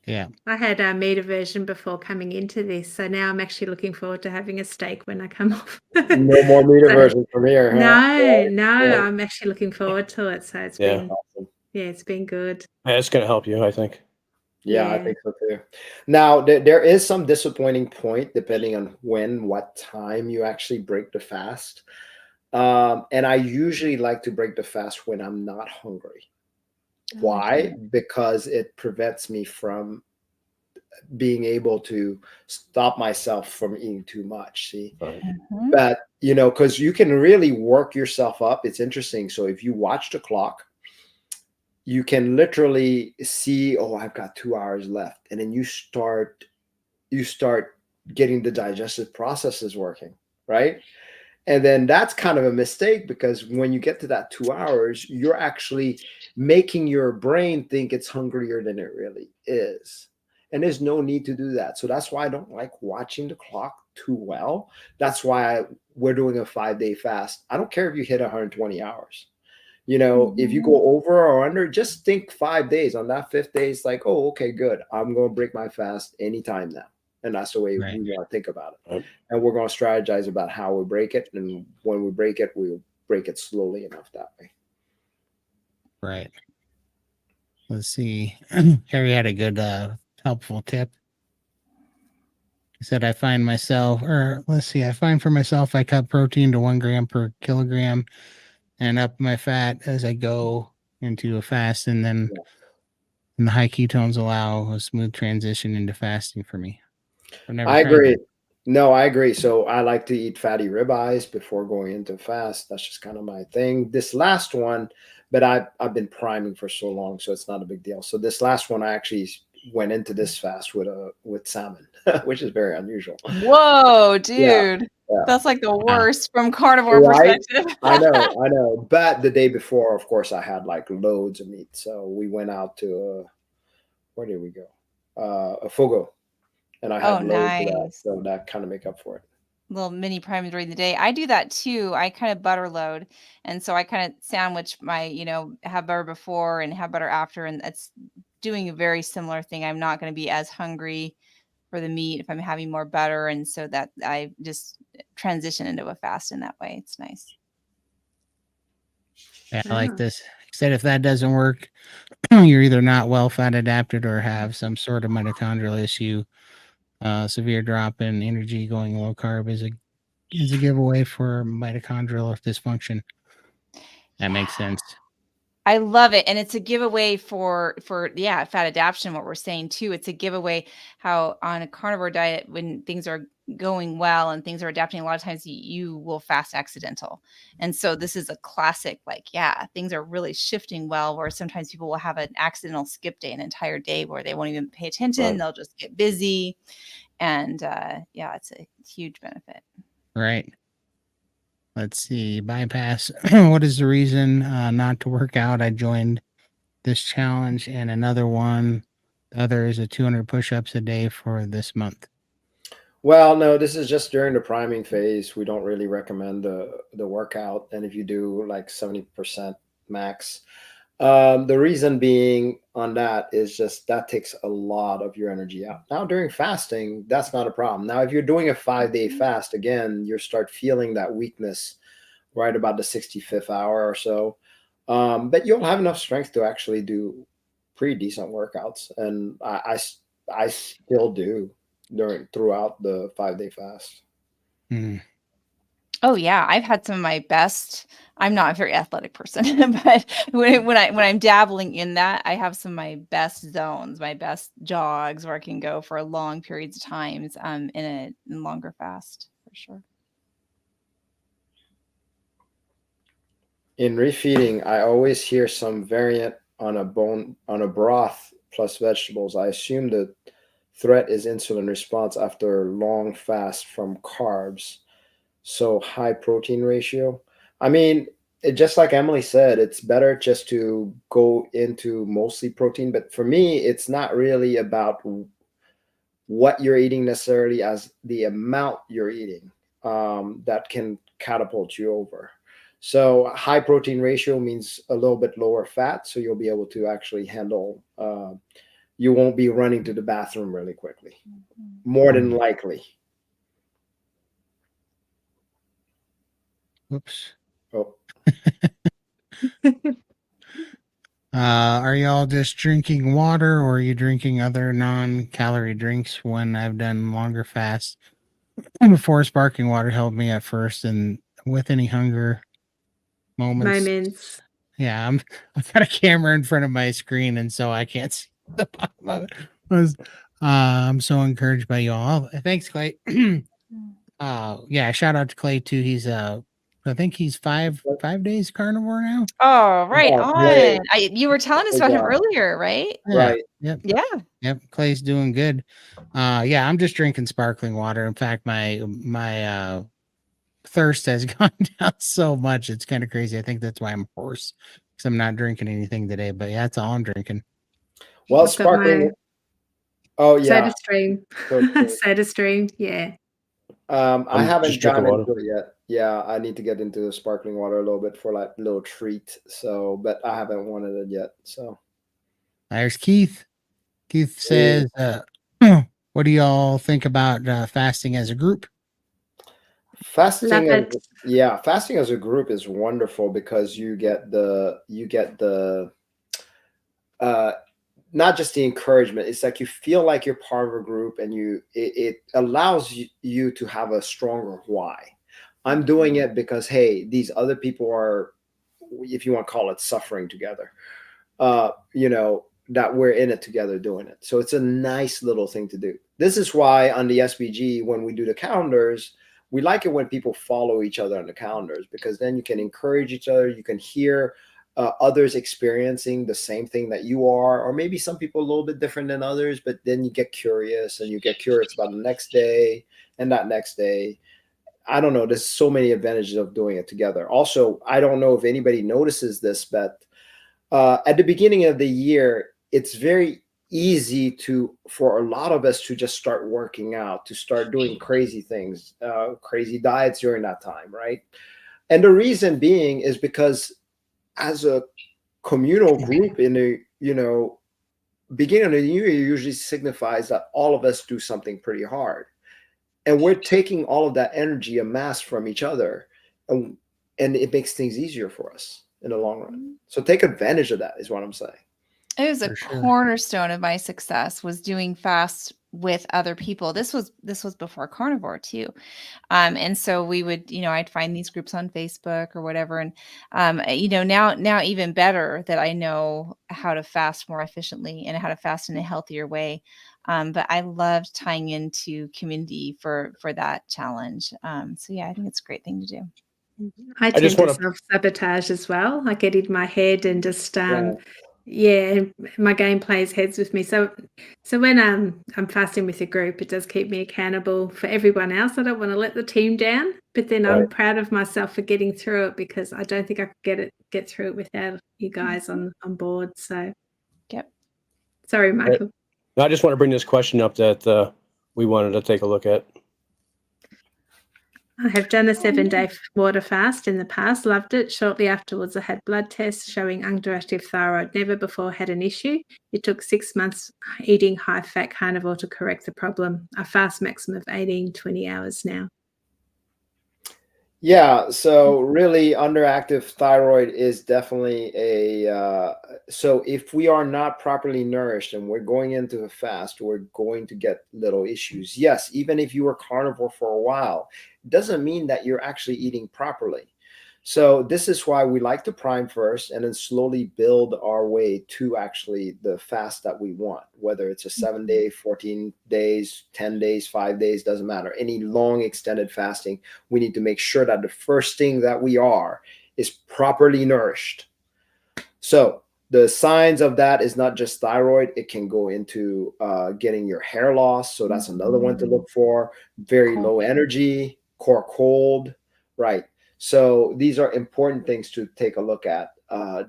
S2: Yeah.
S5: I had a meat aversion before coming into this, so now I'm actually looking forward to having a steak when I come off.
S3: No more meat
S5: So,
S3: aversion from here, huh?
S5: no,
S3: Yeah.
S5: I'm actually looking forward to it. So it's
S4: Yeah.
S5: been,
S3: Awesome.
S5: it's been good.
S4: Yeah, it's going to help you, I think.
S3: Yeah, I
S5: Yeah.
S3: think so too. Now, there is some disappointing point depending on what time you actually break the fast. And I usually like to break the fast when I'm not hungry. Why? Because it prevents me from being able to stop myself from eating too much. See,
S4: Right.
S1: Mhm.
S3: but because you can really work yourself up. It's interesting. So if you watch the clock, you can literally see, oh, I've got 2 hours left, and then you start getting the digestive processes working, right? And then that's kind of a mistake, because when you get to that 2 hours, you're actually making your brain think it's hungrier than it really is. And there's no need to do that. So that's why I don't like watching the clock too well. That's why we're doing a 5-day fast. I don't care if you hit 120 hours. If you go over or under, just think 5 days. On that fifth day, it's like, oh, okay, good. I'm going to break my fast anytime now. And that's the way
S2: Right.
S3: we want to think about it.
S4: Right.
S3: And we're going to strategize about how we break it. And when we break it, we'll break it slowly enough that way.
S2: Right. Let's see. Harry had a good helpful tip. He said, I find for myself, I cut protein to 1 gram per kilogram and up my fat as I go into a fast. And then and the high ketones allow a smooth transition into fasting for me. I've never
S3: I
S2: tried
S3: agree.
S2: that.
S3: No, I agree. So I like to eat fatty ribeyes before going into fast. That's just kind of my thing. This last one, but I've been priming for so long, so it's not a big deal. So this last one, I actually went into this fast with salmon, which is very unusual.
S1: Whoa, dude.
S3: Yeah.
S1: That's like the worst from carnivore
S3: Right?
S1: perspective.
S3: I know. But the day before, of course, I had like loads of meat. So we went out to where did we go? A Fogo, and I
S1: Oh,
S3: had loads of that.
S1: nice.
S3: So that kind of make up for it.
S1: Little mini prime during the day. I do that too. I kind of butter load. And so I kind of sandwich my, have butter before and have butter after. And that's doing a very similar thing. I'm not going to be as hungry for the meat if I'm having more butter. And so that I just transition into a fast in that way. It's nice.
S2: Yeah, I like
S5: Ah.
S2: this. He said if that doesn't work, you're either not well fat adapted or have some sort of mitochondrial issue. Severe drop in energy going low carb is a giveaway for mitochondrial dysfunction. That makes sense.
S1: I love it. And it's a giveaway for fat adaptation, what we're saying too. It's a giveaway how on a carnivore diet, when things are going well and things are adapting, a lot of times you will fast accidental. And so this is a classic, things are really shifting well, where sometimes people will have an accidental skip day, an entire day where they won't even pay attention.
S4: Right.
S1: They'll just get busy. And it's a huge benefit.
S2: Right. Let's see. Bypass. What is the reason not to work out? I joined this challenge and another one. The other is 200 push-ups a day for this month.
S3: Well, no, this is just during the priming phase. We don't really recommend the workout. And if you do like 70% max, the reason being on that is just that takes a lot of your energy out. Now, during fasting, that's not a problem. Now, if you're doing a 5-day fast, again, you start feeling that weakness right about the 65th hour or so. But you'll have enough strength to actually do pretty decent workouts. And I still do throughout the 5-day fast.
S2: Hmm.
S1: Oh yeah, I've had some of my best. I'm not a very athletic person, but when I'm dabbling in that, I have some of my best zones, my best jogs where I can go for long periods of times in a longer fast for sure.
S3: In refeeding, I always hear some variant on a broth plus vegetables. I assume the threat is insulin response after a long fast from carbs. So high protein ratio. I mean, just like Emily said, it's better just to go into mostly protein. But for me, it's not really about what you're eating necessarily as the amount you're eating that can catapult you over. So high protein ratio means a little bit lower fat, so you'll be able to actually handle. You won't be running to the bathroom really quickly, more than likely.
S2: Oops.
S3: Oh,
S2: Are y'all just drinking water, or are you drinking other non-calorie drinks when I've done longer fasts? Before, sparkling water helped me at first, and with any hunger moments. Yeah, I've got a camera in front of my screen, and so I can't see the bottom of it. I'm so encouraged by y'all. Thanks, Clay. Yeah, shout out to Clay too. He's I think he's five days carnivore now.
S1: Oh, right
S3: Yeah,
S1: on.
S3: Clay.
S1: You were telling us
S3: Good
S1: about him
S3: job.
S1: earlier, right?
S2: Yeah.
S3: Right.
S2: Yep.
S1: Yeah.
S2: Clay's doing good. Yeah, I'm just drinking sparkling water. In fact, my thirst has gone down so much. It's kind of crazy. I think that's why I'm hoarse, because I'm not drinking anything today. But yeah, that's all I'm drinking.
S3: Well,
S5: I've got
S3: sparkling.
S5: my
S3: Oh yeah.
S5: Soda Stream.
S3: So true.
S5: Soda Stream, yeah.
S3: I
S4: I'm
S3: haven't
S4: just drinking
S3: gotten
S4: water.
S3: into it yet. Yeah, I need to get into the sparkling water a little bit for like a little treat. So, but I haven't wanted it yet. So,
S2: There's Keith. Keith says, what do y'all think about fasting as a group?
S3: fasting,
S5: Love it.
S3: fasting as a group is wonderful because you get the uh not just the encouragement. It's like you feel like you're part of a group, and it allows you to have a stronger why. I'm doing it because hey, these other people are, if you want to call it, suffering together. That we're in it together doing it. So it's a nice little thing to do. This is why on the SBG, when we do the calendars, we like it when people follow each other on the calendars, because then you can encourage each other. You can hear others experiencing the same thing that you are, or maybe some people a little bit different than others, but then you get curious, and you get curious about the next day and that next day. I don't know. There's so many advantages of doing it together. Also, I don't know if anybody notices this, but at the beginning of the year, it's very easy for a lot of us to just start working out, to start doing crazy things, crazy diets during that time, right? And the reason being is because as a communal group in the beginning of the year usually signifies that all of us do something pretty hard, and we're taking all of that energy and mass from each other, and it makes things easier for us in the long run. So take advantage of that is what I'm saying.
S1: It was a
S2: For sure.
S1: cornerstone of my success, was doing fast with other people. This was before carnivore too. And so we would, I'd find these groups on Facebook or whatever. And, now even better that I know how to fast more efficiently and how to fast in a healthier way. But I loved tying into community for that challenge. So yeah, I think it's a great thing to do.
S5: I
S4: just
S5: tend to
S4: wanna-
S5: self-sabotage as well. I get in my head and just my game plays heads with me. So when I'm fasting with a group, it does keep me accountable for everyone else. I don't want to let the team down, but then I'm
S4: Right.
S5: proud of myself for getting through it, because I don't think I could get through it without you guys on board. So
S1: Yep.
S5: sorry, Michael.
S4: No, I just want to bring this question up that we wanted to take a look at.
S5: I have done a 7-day water fast in the past, loved it. Shortly afterwards, I had blood tests showing underactive thyroid. Never before had an issue. It took 6 months eating high-fat carnivore to correct the problem. I fast maximum of 18-20 hours now.
S3: Yeah, so really underactive thyroid is definitely so if we are not properly nourished and we're going into a fast, we're going to get little issues. Yes, even if you were carnivore for a while, it doesn't mean that you're actually eating properly. So this is why we like to prime first and then slowly build our way to actually the fast that we want, whether it's a 7-day, 14 days, 10 days, 5 days, doesn't matter. Any long extended fasting, we need to make sure that the first thing that we are is properly nourished. So the signs of that is not just thyroid. It can go into getting your hair loss. So that's another one to look for. Very low energy, core cold, right? So these are important things to take a look at.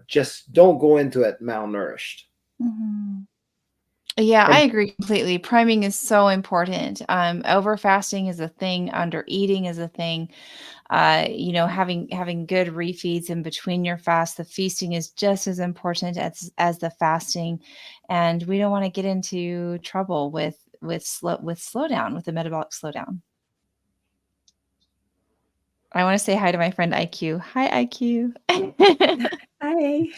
S3: Just don't go into it malnourished.
S1: Mhm. Yeah, I agree completely. Priming is so important. Over fasting is a thing. Under eating is a thing. Having good refeeds in between your fast. The feasting is just as important as the fasting, and we don't want to get into trouble with slowdown, with the metabolic slowdown. I want to say hi to my friend IQ. Hi, IQ.
S5: Hey.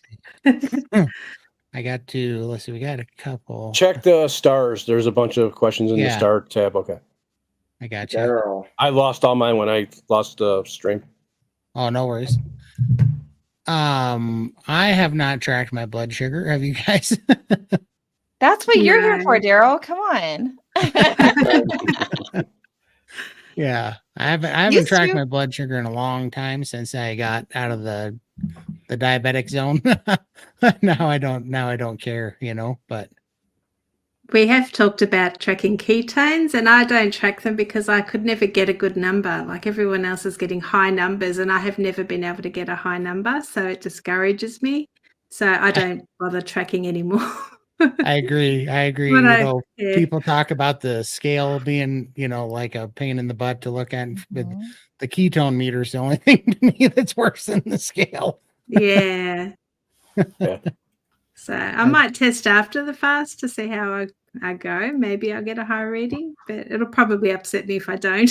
S2: I got to, let's see, we got a couple.
S4: Check the stars. There's a bunch of questions in the
S2: Yeah.
S4: star tab. Okay.
S2: I got you.
S3: General.
S4: I lost all mine when I lost the stream.
S2: Oh, no worries. I have not tracked my blood sugar. Have you guys?
S1: That's what you're here
S5: No.
S1: for, Daryl. Come on.
S2: Yeah, I haven't
S1: Used
S2: tracked
S1: to.
S2: my blood sugar in a long time since I got out of the diabetic zone. Now I don't care, but
S5: We have talked about tracking ketones, and I don't track them because I could never get a good number. Like everyone else is getting high numbers, and I have never been able to get a high number, so it discourages me. So I don't bother tracking anymore.
S2: I agree.
S5: But yeah.
S2: People talk about the scale being, like a pain in the butt to look at. But the ketone meter is the only thing to me that's worse than the scale.
S5: Yeah.
S4: Yeah.
S5: So I might test after the fast to see how I go. Maybe I'll get a high reading, but it'll probably upset me if I don't.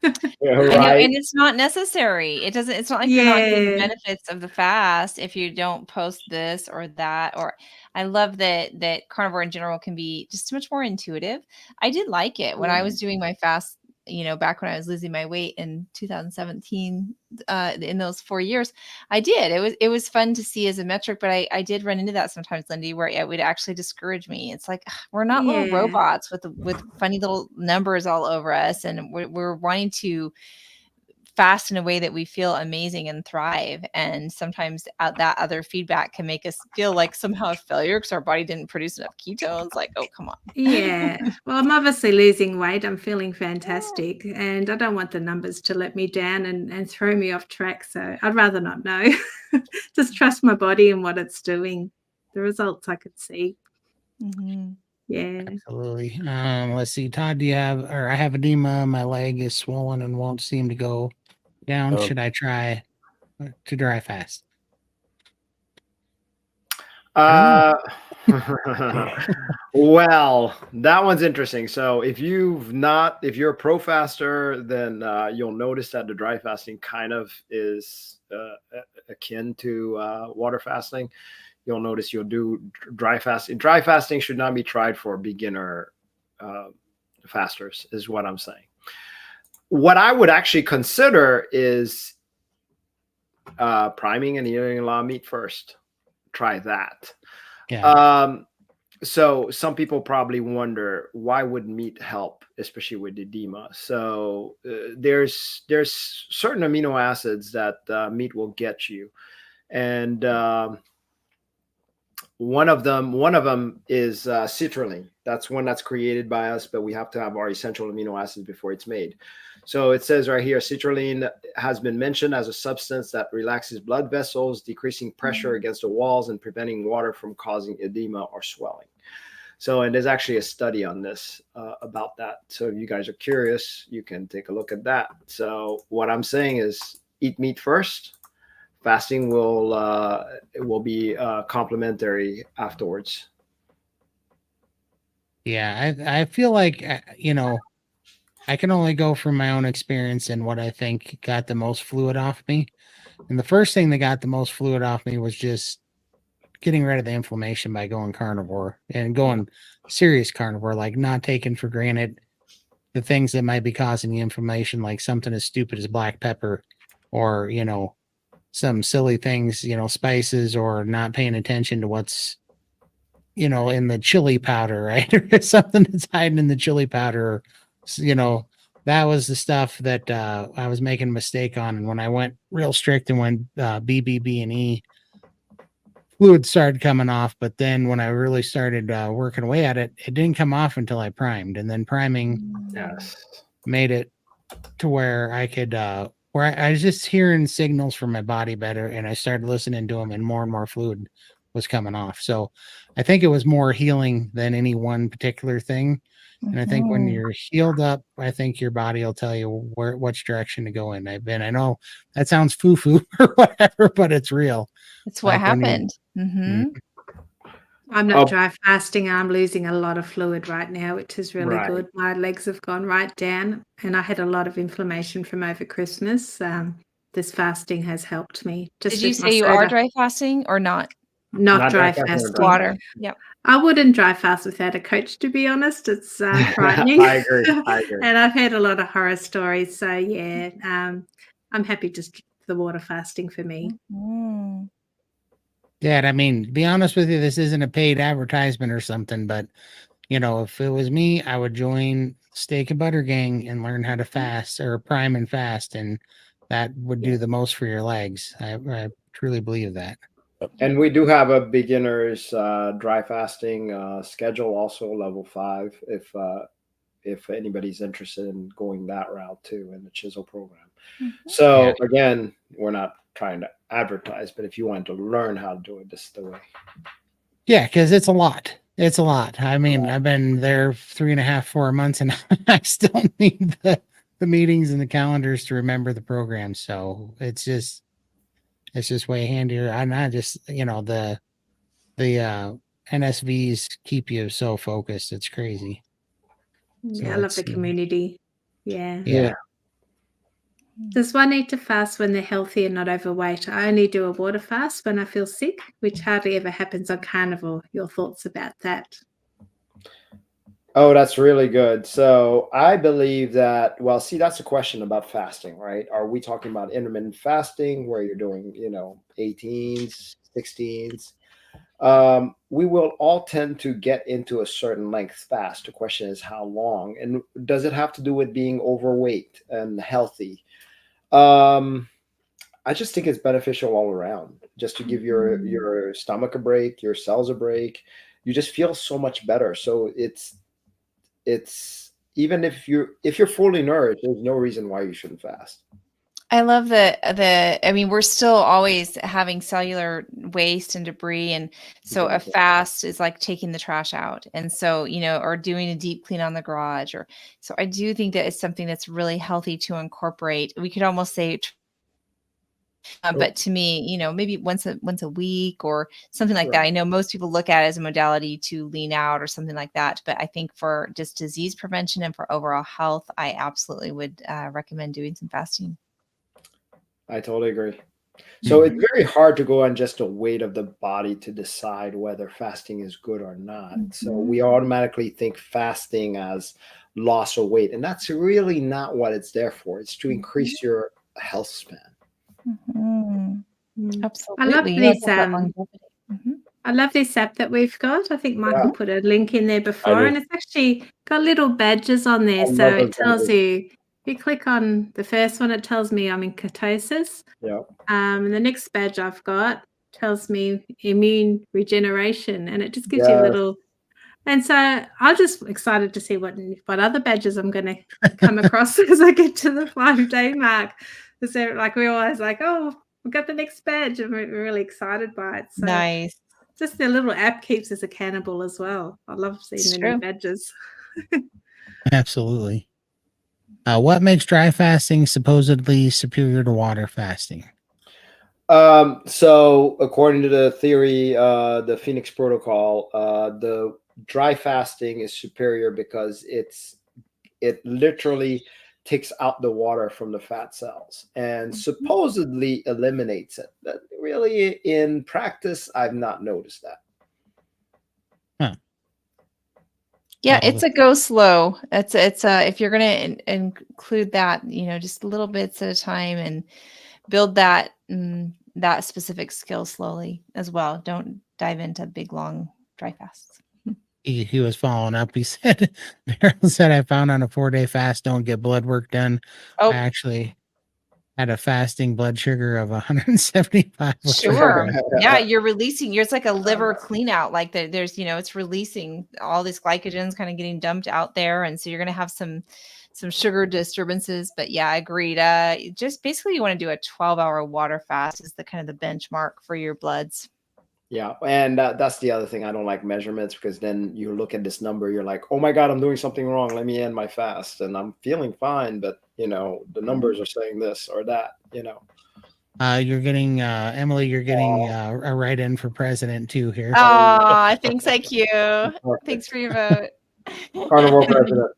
S3: Yeah,
S1: I know,
S3: right.
S1: and it's not necessary. It's not like you're not getting the
S5: Yeah.
S1: benefits of the fast if you don't post this or that. Or I love that carnivore in general can be just much more intuitive. I did like it when I was doing my fast, back when I was losing my weight in 2017, in those 4 years. I did. It was fun to see as a metric, but I did run into that sometimes, Lindy, where it would actually discourage me. It's like, we're not little
S5: Yeah.
S1: robots with funny little numbers all over us, and we're wanting to fast in a way that we feel amazing and thrive. And sometimes that other feedback can make us feel like somehow a failure because our body didn't produce enough ketones. Like, oh, come on.
S5: Yeah. Well, I'm obviously losing weight. I'm feeling fantastic, and I don't want the numbers to let me down and throw me off track. So I'd rather not know. Just trust my body and what it's doing. The results I could see.
S1: Mhm.
S5: Yeah.
S2: Absolutely. Let's see, Todd, I have edema. My leg is swollen and won't seem to go down.
S4: Oh.
S2: Should I try to dry fast?
S3: Well, that one's interesting. So if you're a pro faster, then you'll notice that the dry fasting kind of is akin to water fasting. You'll notice you'll do dry fasting. Dry fasting should not be tried for beginner fasters, is what I'm saying. What I would actually consider is priming and eating a lot of meat first. Try that.
S2: Yeah.
S3: So some people probably wonder, why would meat help, especially with edema? So there's certain amino acids that meat will get you, and one of them is citrulline. That's one that's created by us, but we have to have our essential amino acids before it's made. So it says right here, citrulline has been mentioned as a substance that relaxes blood vessels, decreasing pressure against the walls and preventing water from causing edema or swelling. So, and there's actually a study on this about that. So if you guys are curious, you can take a look at that. So what I'm saying is eat meat first. Fasting will be complementary afterwards.
S2: Yeah, I feel like, I can only go from my own experience and what I think got the most fluid off me. And the first thing that got the most fluid off me was just getting rid of the inflammation by going carnivore and going serious carnivore, like not taking for granted the things that might be causing the inflammation, like something as stupid as black pepper or, some silly things, spices, or not paying attention to what's, in the chili powder, right? Or something that's hiding in the chili powder, that was the stuff that I was making a mistake on. And when I went real strict and went BBB and E fluid started coming off. But then when I really started working away at it, it didn't come off until I primed, and then priming
S3: Yes.
S2: made it to where I could where I was just hearing signals from my body better, and I started listening to them, and more fluid was coming off. So I think it was more healing than any one particular thing. And I think when
S1: Mhm.
S2: you're healed up, I think your body will tell you which direction to go in. I know that sounds foo-foo or whatever, but it's real.
S1: It's what
S2: Like when you-
S1: happened.
S2: Mm.
S5: I'm not
S3: Oh.
S5: dry fasting. I'm losing a lot of fluid right now, which is really
S3: Right.
S5: good. My legs have gone right down, and I had a lot of inflammation from over Christmas. This fasting has helped me. Just
S1: Did you
S5: with my
S1: say you are
S5: soda.
S1: dry fasting or not?
S5: Not
S3: Not
S5: dry
S3: dry fasting or
S5: fasting.
S3: dry
S1: Water. Yep.
S5: I wouldn't dry fast without a coach, to be honest. It's frightening.
S3: I agree. I agree.
S5: And I've heard a lot of horror stories. So yeah, I'm happy just the water fasting for me.
S1: Mm.
S2: Yeah, I mean, to be honest with you, this isn't a paid advertisement or something, but you know, if it was me, I would join Steak and Butter Gang and learn how to fast or prime and fast, and that would do the most for your legs. I truly believe that.
S3: And we do have a beginner's dry fasting schedule, also level 5, if anybody's interested in going that route too in the Chisel program.
S1: Mhm.
S3: So
S2: Yeah.
S3: again, we're not trying to advertise, but if you want to learn how to do it, this is the way.
S2: Yeah, because it's a lot. It's a lot. I mean, I've been there 3.5, 4 months, and I still need the meetings and the calendars to remember the program. So it's just way handier. And I just, you know, the NSVs keep you so focused. It's crazy. So
S5: Yeah, I love
S2: it's,
S5: the community. Yeah.
S2: yeah.
S5: Does one need to fast when they're healthy and not overweight? I only do a water fast when I feel sick, which hardly ever happens on carnivore. Your thoughts about that?
S3: Oh, that's really good. So I believe that, well, see, that's a question about fasting, right? Are we talking about intermittent fasting where you're doing, 18s, 16s? We will all tend to get into a certain length fast. The question is how long, and does it have to do with being overweight and healthy? I just think it's beneficial all around, just to give your stomach a break, your cells a break. You just feel so much better. So it's even if you're fully nourished, there's no reason why you shouldn't fast.
S1: I love I mean, we're still always having cellular waste and debris. And so a
S3: Exactly.
S1: fast is like taking the trash out. And so, or doing a deep clean on the garage so I do think that it's something that's really healthy to incorporate. We could almost say, but to me, maybe once a week or something like that.
S3: Right.
S1: I know most people look at it as a modality to lean out or something like that. But I think for just disease prevention and for overall health, I absolutely would recommend doing some fasting.
S3: I totally agree. So it's very hard to go on just a weight of the body to decide whether fasting is good or not. So we automatically think fasting as loss of weight, and that's really not what it's there for. It's to increase your health span.
S1: Mhm.
S5: Mm.
S1: Absolutely.
S5: I love
S1: Yeah,
S5: this.
S1: it's about longevity. Mhm.
S5: I love this app that we've got. I think Michael
S3: Yeah.
S5: put a link in there before,
S4: do.
S5: and it's actually got little badges on there.
S3: I
S5: So
S3: love
S5: it
S3: those
S5: tells
S3: badges.
S5: you, if you click on the first one, it tells me I'm in ketosis.
S3: Yeah.
S5: And the next badge I've got tells me immune regeneration, and it just gives you a
S3: Yes.
S5: little. And so I'm just excited to see what other badges I'm going to come across as I get to the 5-day mark. Because like we're always like, oh, we've got the next badge, and we're really excited by it. So
S1: Nice.
S5: just the little app keeps us accountable as well. I love seeing
S1: It's
S5: the
S1: true.
S5: new badges.
S2: Absolutely. What makes dry fasting supposedly superior to water fasting?
S3: So according to the theory, the Phoenix Protocol, the dry fasting is superior because it literally takes out the water from the fat cells and supposedly eliminates it. But really, in practice, I've not noticed that.
S1: Yeah,
S2: Well,
S1: it's a go slow. It's if you're going to include that, just little bits at a time and build that that specific skill slowly as well. Don't dive into big long dry fasts.
S2: he was following up. He said, Daryl said, I found on a 4-day fast, don't get blood work done.
S1: Oh,
S2: I actually had a fasting blood sugar of 175.
S1: Sure. Yeah, you're releasing. It's like a liver clean out. Like there's, it's releasing all these glycogens, kind of getting dumped out there, and so you're going to have some sugar disturbances. But yeah, agreed. Just basically, you want to do a 12-hour water fast is the kind of the benchmark for your bloods.
S3: Yeah, and that's the other thing. I don't like measurements because then you look at this number, you're like, oh my God, I'm doing something wrong. Let me end my fast. And I'm feeling fine, but the numbers are saying this or that,
S2: You're getting Emily. You're getting a write-in for president too here.
S1: Oh, thanks, IQ. Thanks for your vote.
S3: Carnivore president.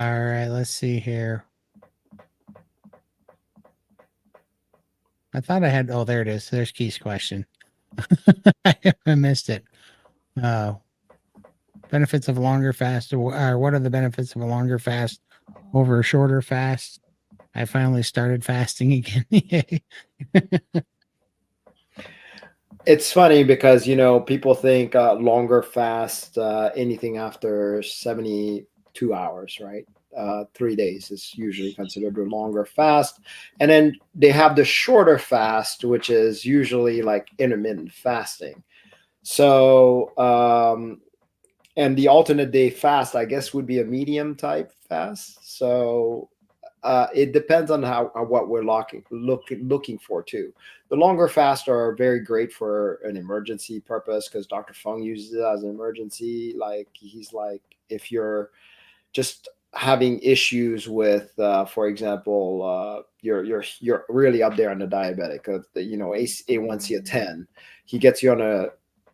S2: All right, let's see here. I thought I had. Oh, there it is. There's Keith's question. I missed it. Benefits of a longer fast, or what are the benefits of a longer fast over a shorter fast? I finally started fasting again.
S3: It's funny because people think longer fast, anything after 72 hours, right? 3 days is usually considered a longer fast, and then they have the shorter fast, which is usually like intermittent fasting. So and the alternate day fast, I guess, would be a medium type fast. So it depends on what we're looking for too. The longer fasts are very great for an emergency purpose because Dr. Fung uses it as an emergency. Like he's like, if you're just having issues with, for example, you're really up there on the diabetic, A1C of 10, he gets you on a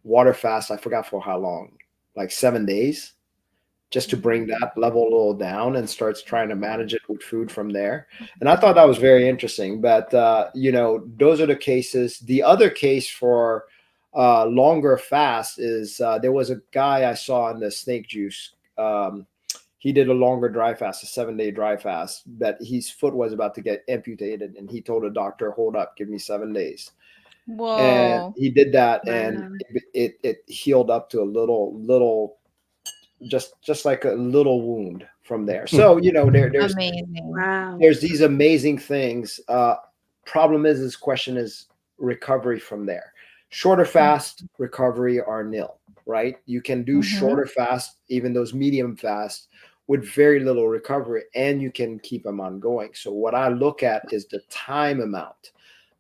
S3: water fast. I forgot for how long, like 7 days, just to bring that level a little down and starts trying to manage it with food from there. And I thought that was very interesting. But, those are the cases. The other case for longer fast is there was a guy I saw on the Snake Juice. He did a longer dry fast, a 7-day dry fast, that his foot was about to get amputated. And he told the doctor, hold up, give me 7 days.
S1: Whoa.
S3: And he did that.
S5: Wow.
S3: And it healed up to a little, just like a little wound from there. So there's
S1: Amazing.
S5: Wow.
S3: there's these amazing things. Problem is, this question is recovery from there. Shorter fast, recovery are nil, right? You can do shorter fast, even those medium fast, with very little recovery, and you can keep them ongoing. So what I look at is the time amount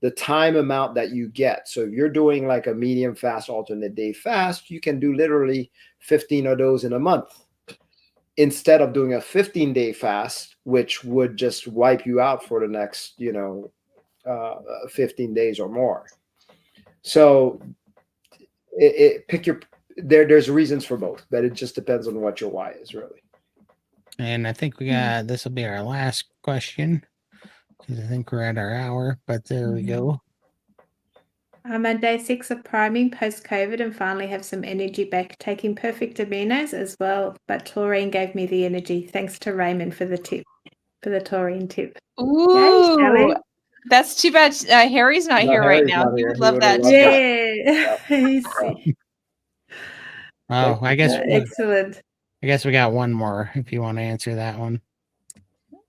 S3: that you get. So if you're doing like a medium fast, alternate day fast, you can do literally 15 of those in a month instead of doing a 15-day fast, which would just wipe you out for the next, 15 days or more. So there's reasons for both, but it just depends on what your why is, really.
S2: And I think this will be our last question because I think we're at our hour, but there we go.
S5: I'm on day 6 of priming post-COVID and finally have some energy back, taking perfect aminos as well. But taurine gave me the energy. Thanks to Raymond for the taurine tip.
S1: Ooh,
S5: Shelley.
S1: that's too bad. Harry's not here right now. He would love that.
S5: Yeah.
S2: Oh, I guess
S5: Excellent.
S2: I guess we got one more if you want to answer that one.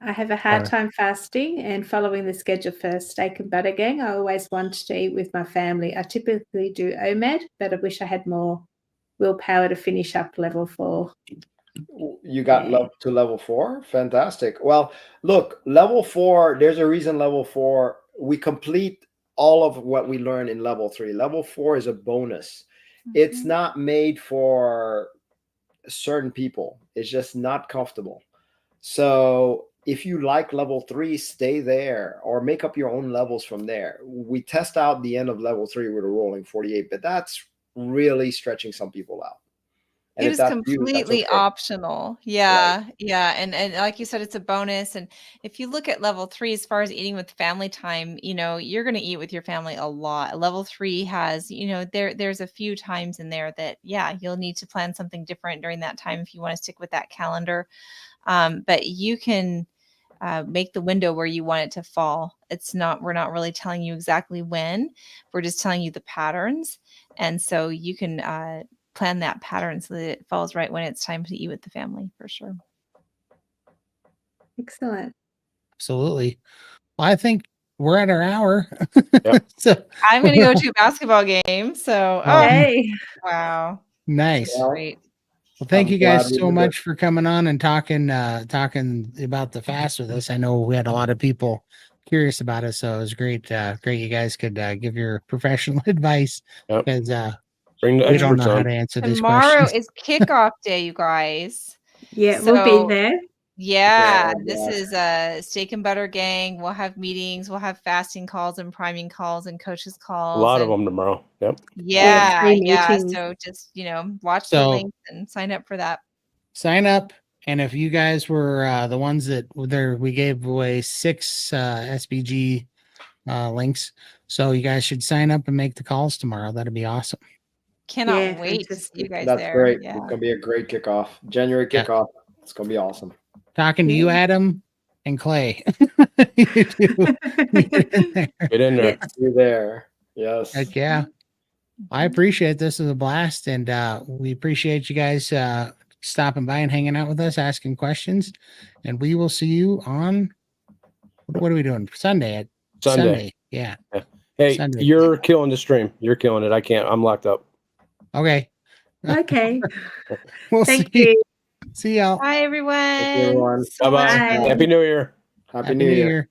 S5: I have a hard time fasting and following the schedule for steak and butter gang. I always want to eat with my family. I typically do OMAD, but I wish I had more willpower to finish up level 4.
S3: You got to level 4? Fantastic. Well, look, level 4, there's a reason level 4, we complete all of what we learn in level 3. Level 4 is a bonus. It's not made for certain people. It's just not comfortable. So if you like level 3, stay there or make up your own levels from there. We test out the end of level 3 with a rolling 48, but that's really stretching some people out. And
S1: it is completely optional. Yeah.
S3: Right.
S1: Yeah. And like you said, it's a bonus. And if you look at level 3, as far as eating with family time, you're going to eat with your family a lot. Level 3 has, there's a few times in there that, you'll need to plan something different during that time if you want to stick with that calendar. But you can make the window where you want it to fall. We're not really telling you exactly when, we're just telling you the patterns. And so you can, plan that pattern so that it falls right when it's time to eat with the family, for sure.
S5: Excellent.
S2: Absolutely. Well, I think we're at our hour.
S4: Yep.
S2: So
S1: I'm gonna go to a basketball game. So
S5: Yay.
S1: wow.
S2: nice.
S3: Well,
S1: Great.
S2: Well, thank
S3: I'm
S2: you
S3: glad
S2: guys
S3: we
S2: so
S3: did
S2: much for coming on and talking about the fast with us. I know we had a lot of people curious about it, so it was great. Great you guys could give your professional advice
S4: Yep.
S2: because
S4: Bring the
S2: we don't
S4: experts
S2: know how
S4: on.
S2: to answer these
S1: Tomorrow
S2: questions.
S1: is kickoff day, you guys.
S5: Yeah, we'll
S1: So
S5: be there.
S1: yeah,
S3: Oh,
S1: this
S3: gosh.
S1: is a steak and butter gang. We'll have meetings, we'll have fasting calls and priming calls and coaches
S4: A
S1: calls.
S4: lot of
S1: and-
S4: them tomorrow. Yep.
S1: Yeah,
S5: free
S1: yeah.
S5: meetings.
S1: So just watch the
S2: So-
S1: link and sign up for that.
S2: Sign up, and if you guys were the ones that there, we gave away 6 SBG links, so you guys should sign up and make the calls tomorrow. That'd be awesome.
S1: Cannot
S5: Yeah,
S1: wait to see you
S5: fantastic.
S1: guys
S3: That's
S1: there.
S3: great.
S1: Yeah.
S3: It's gonna be a great kickoff. January
S2: Yeah.
S3: kickoff. It's gonna be awesome.
S2: Talking to you,
S5: Yeah.
S2: Adam and Clay. You two. Get in there.
S4: Get in there.
S5: Yes.
S3: Be there. Yes.
S2: Heck yeah. I appreciate this. Is a blast, and we appreciate you guys stopping by and hanging out with us, asking questions. And we will see you on what are we doing? Sunday.
S4: Sunday.
S2: Yeah.
S4: Hey,
S2: Sunday.
S4: you're killing the stream. You're killing it. I can't. I'm locked up.
S2: Okay.
S5: Okay.
S2: We'll
S5: Thank
S2: see.
S5: you.
S2: See y'all.
S1: Bye everyone.
S3: Thank you, everyone.
S4: Bye bye.
S5: Bye.
S4: Happy New Year.
S3: Happy New Year.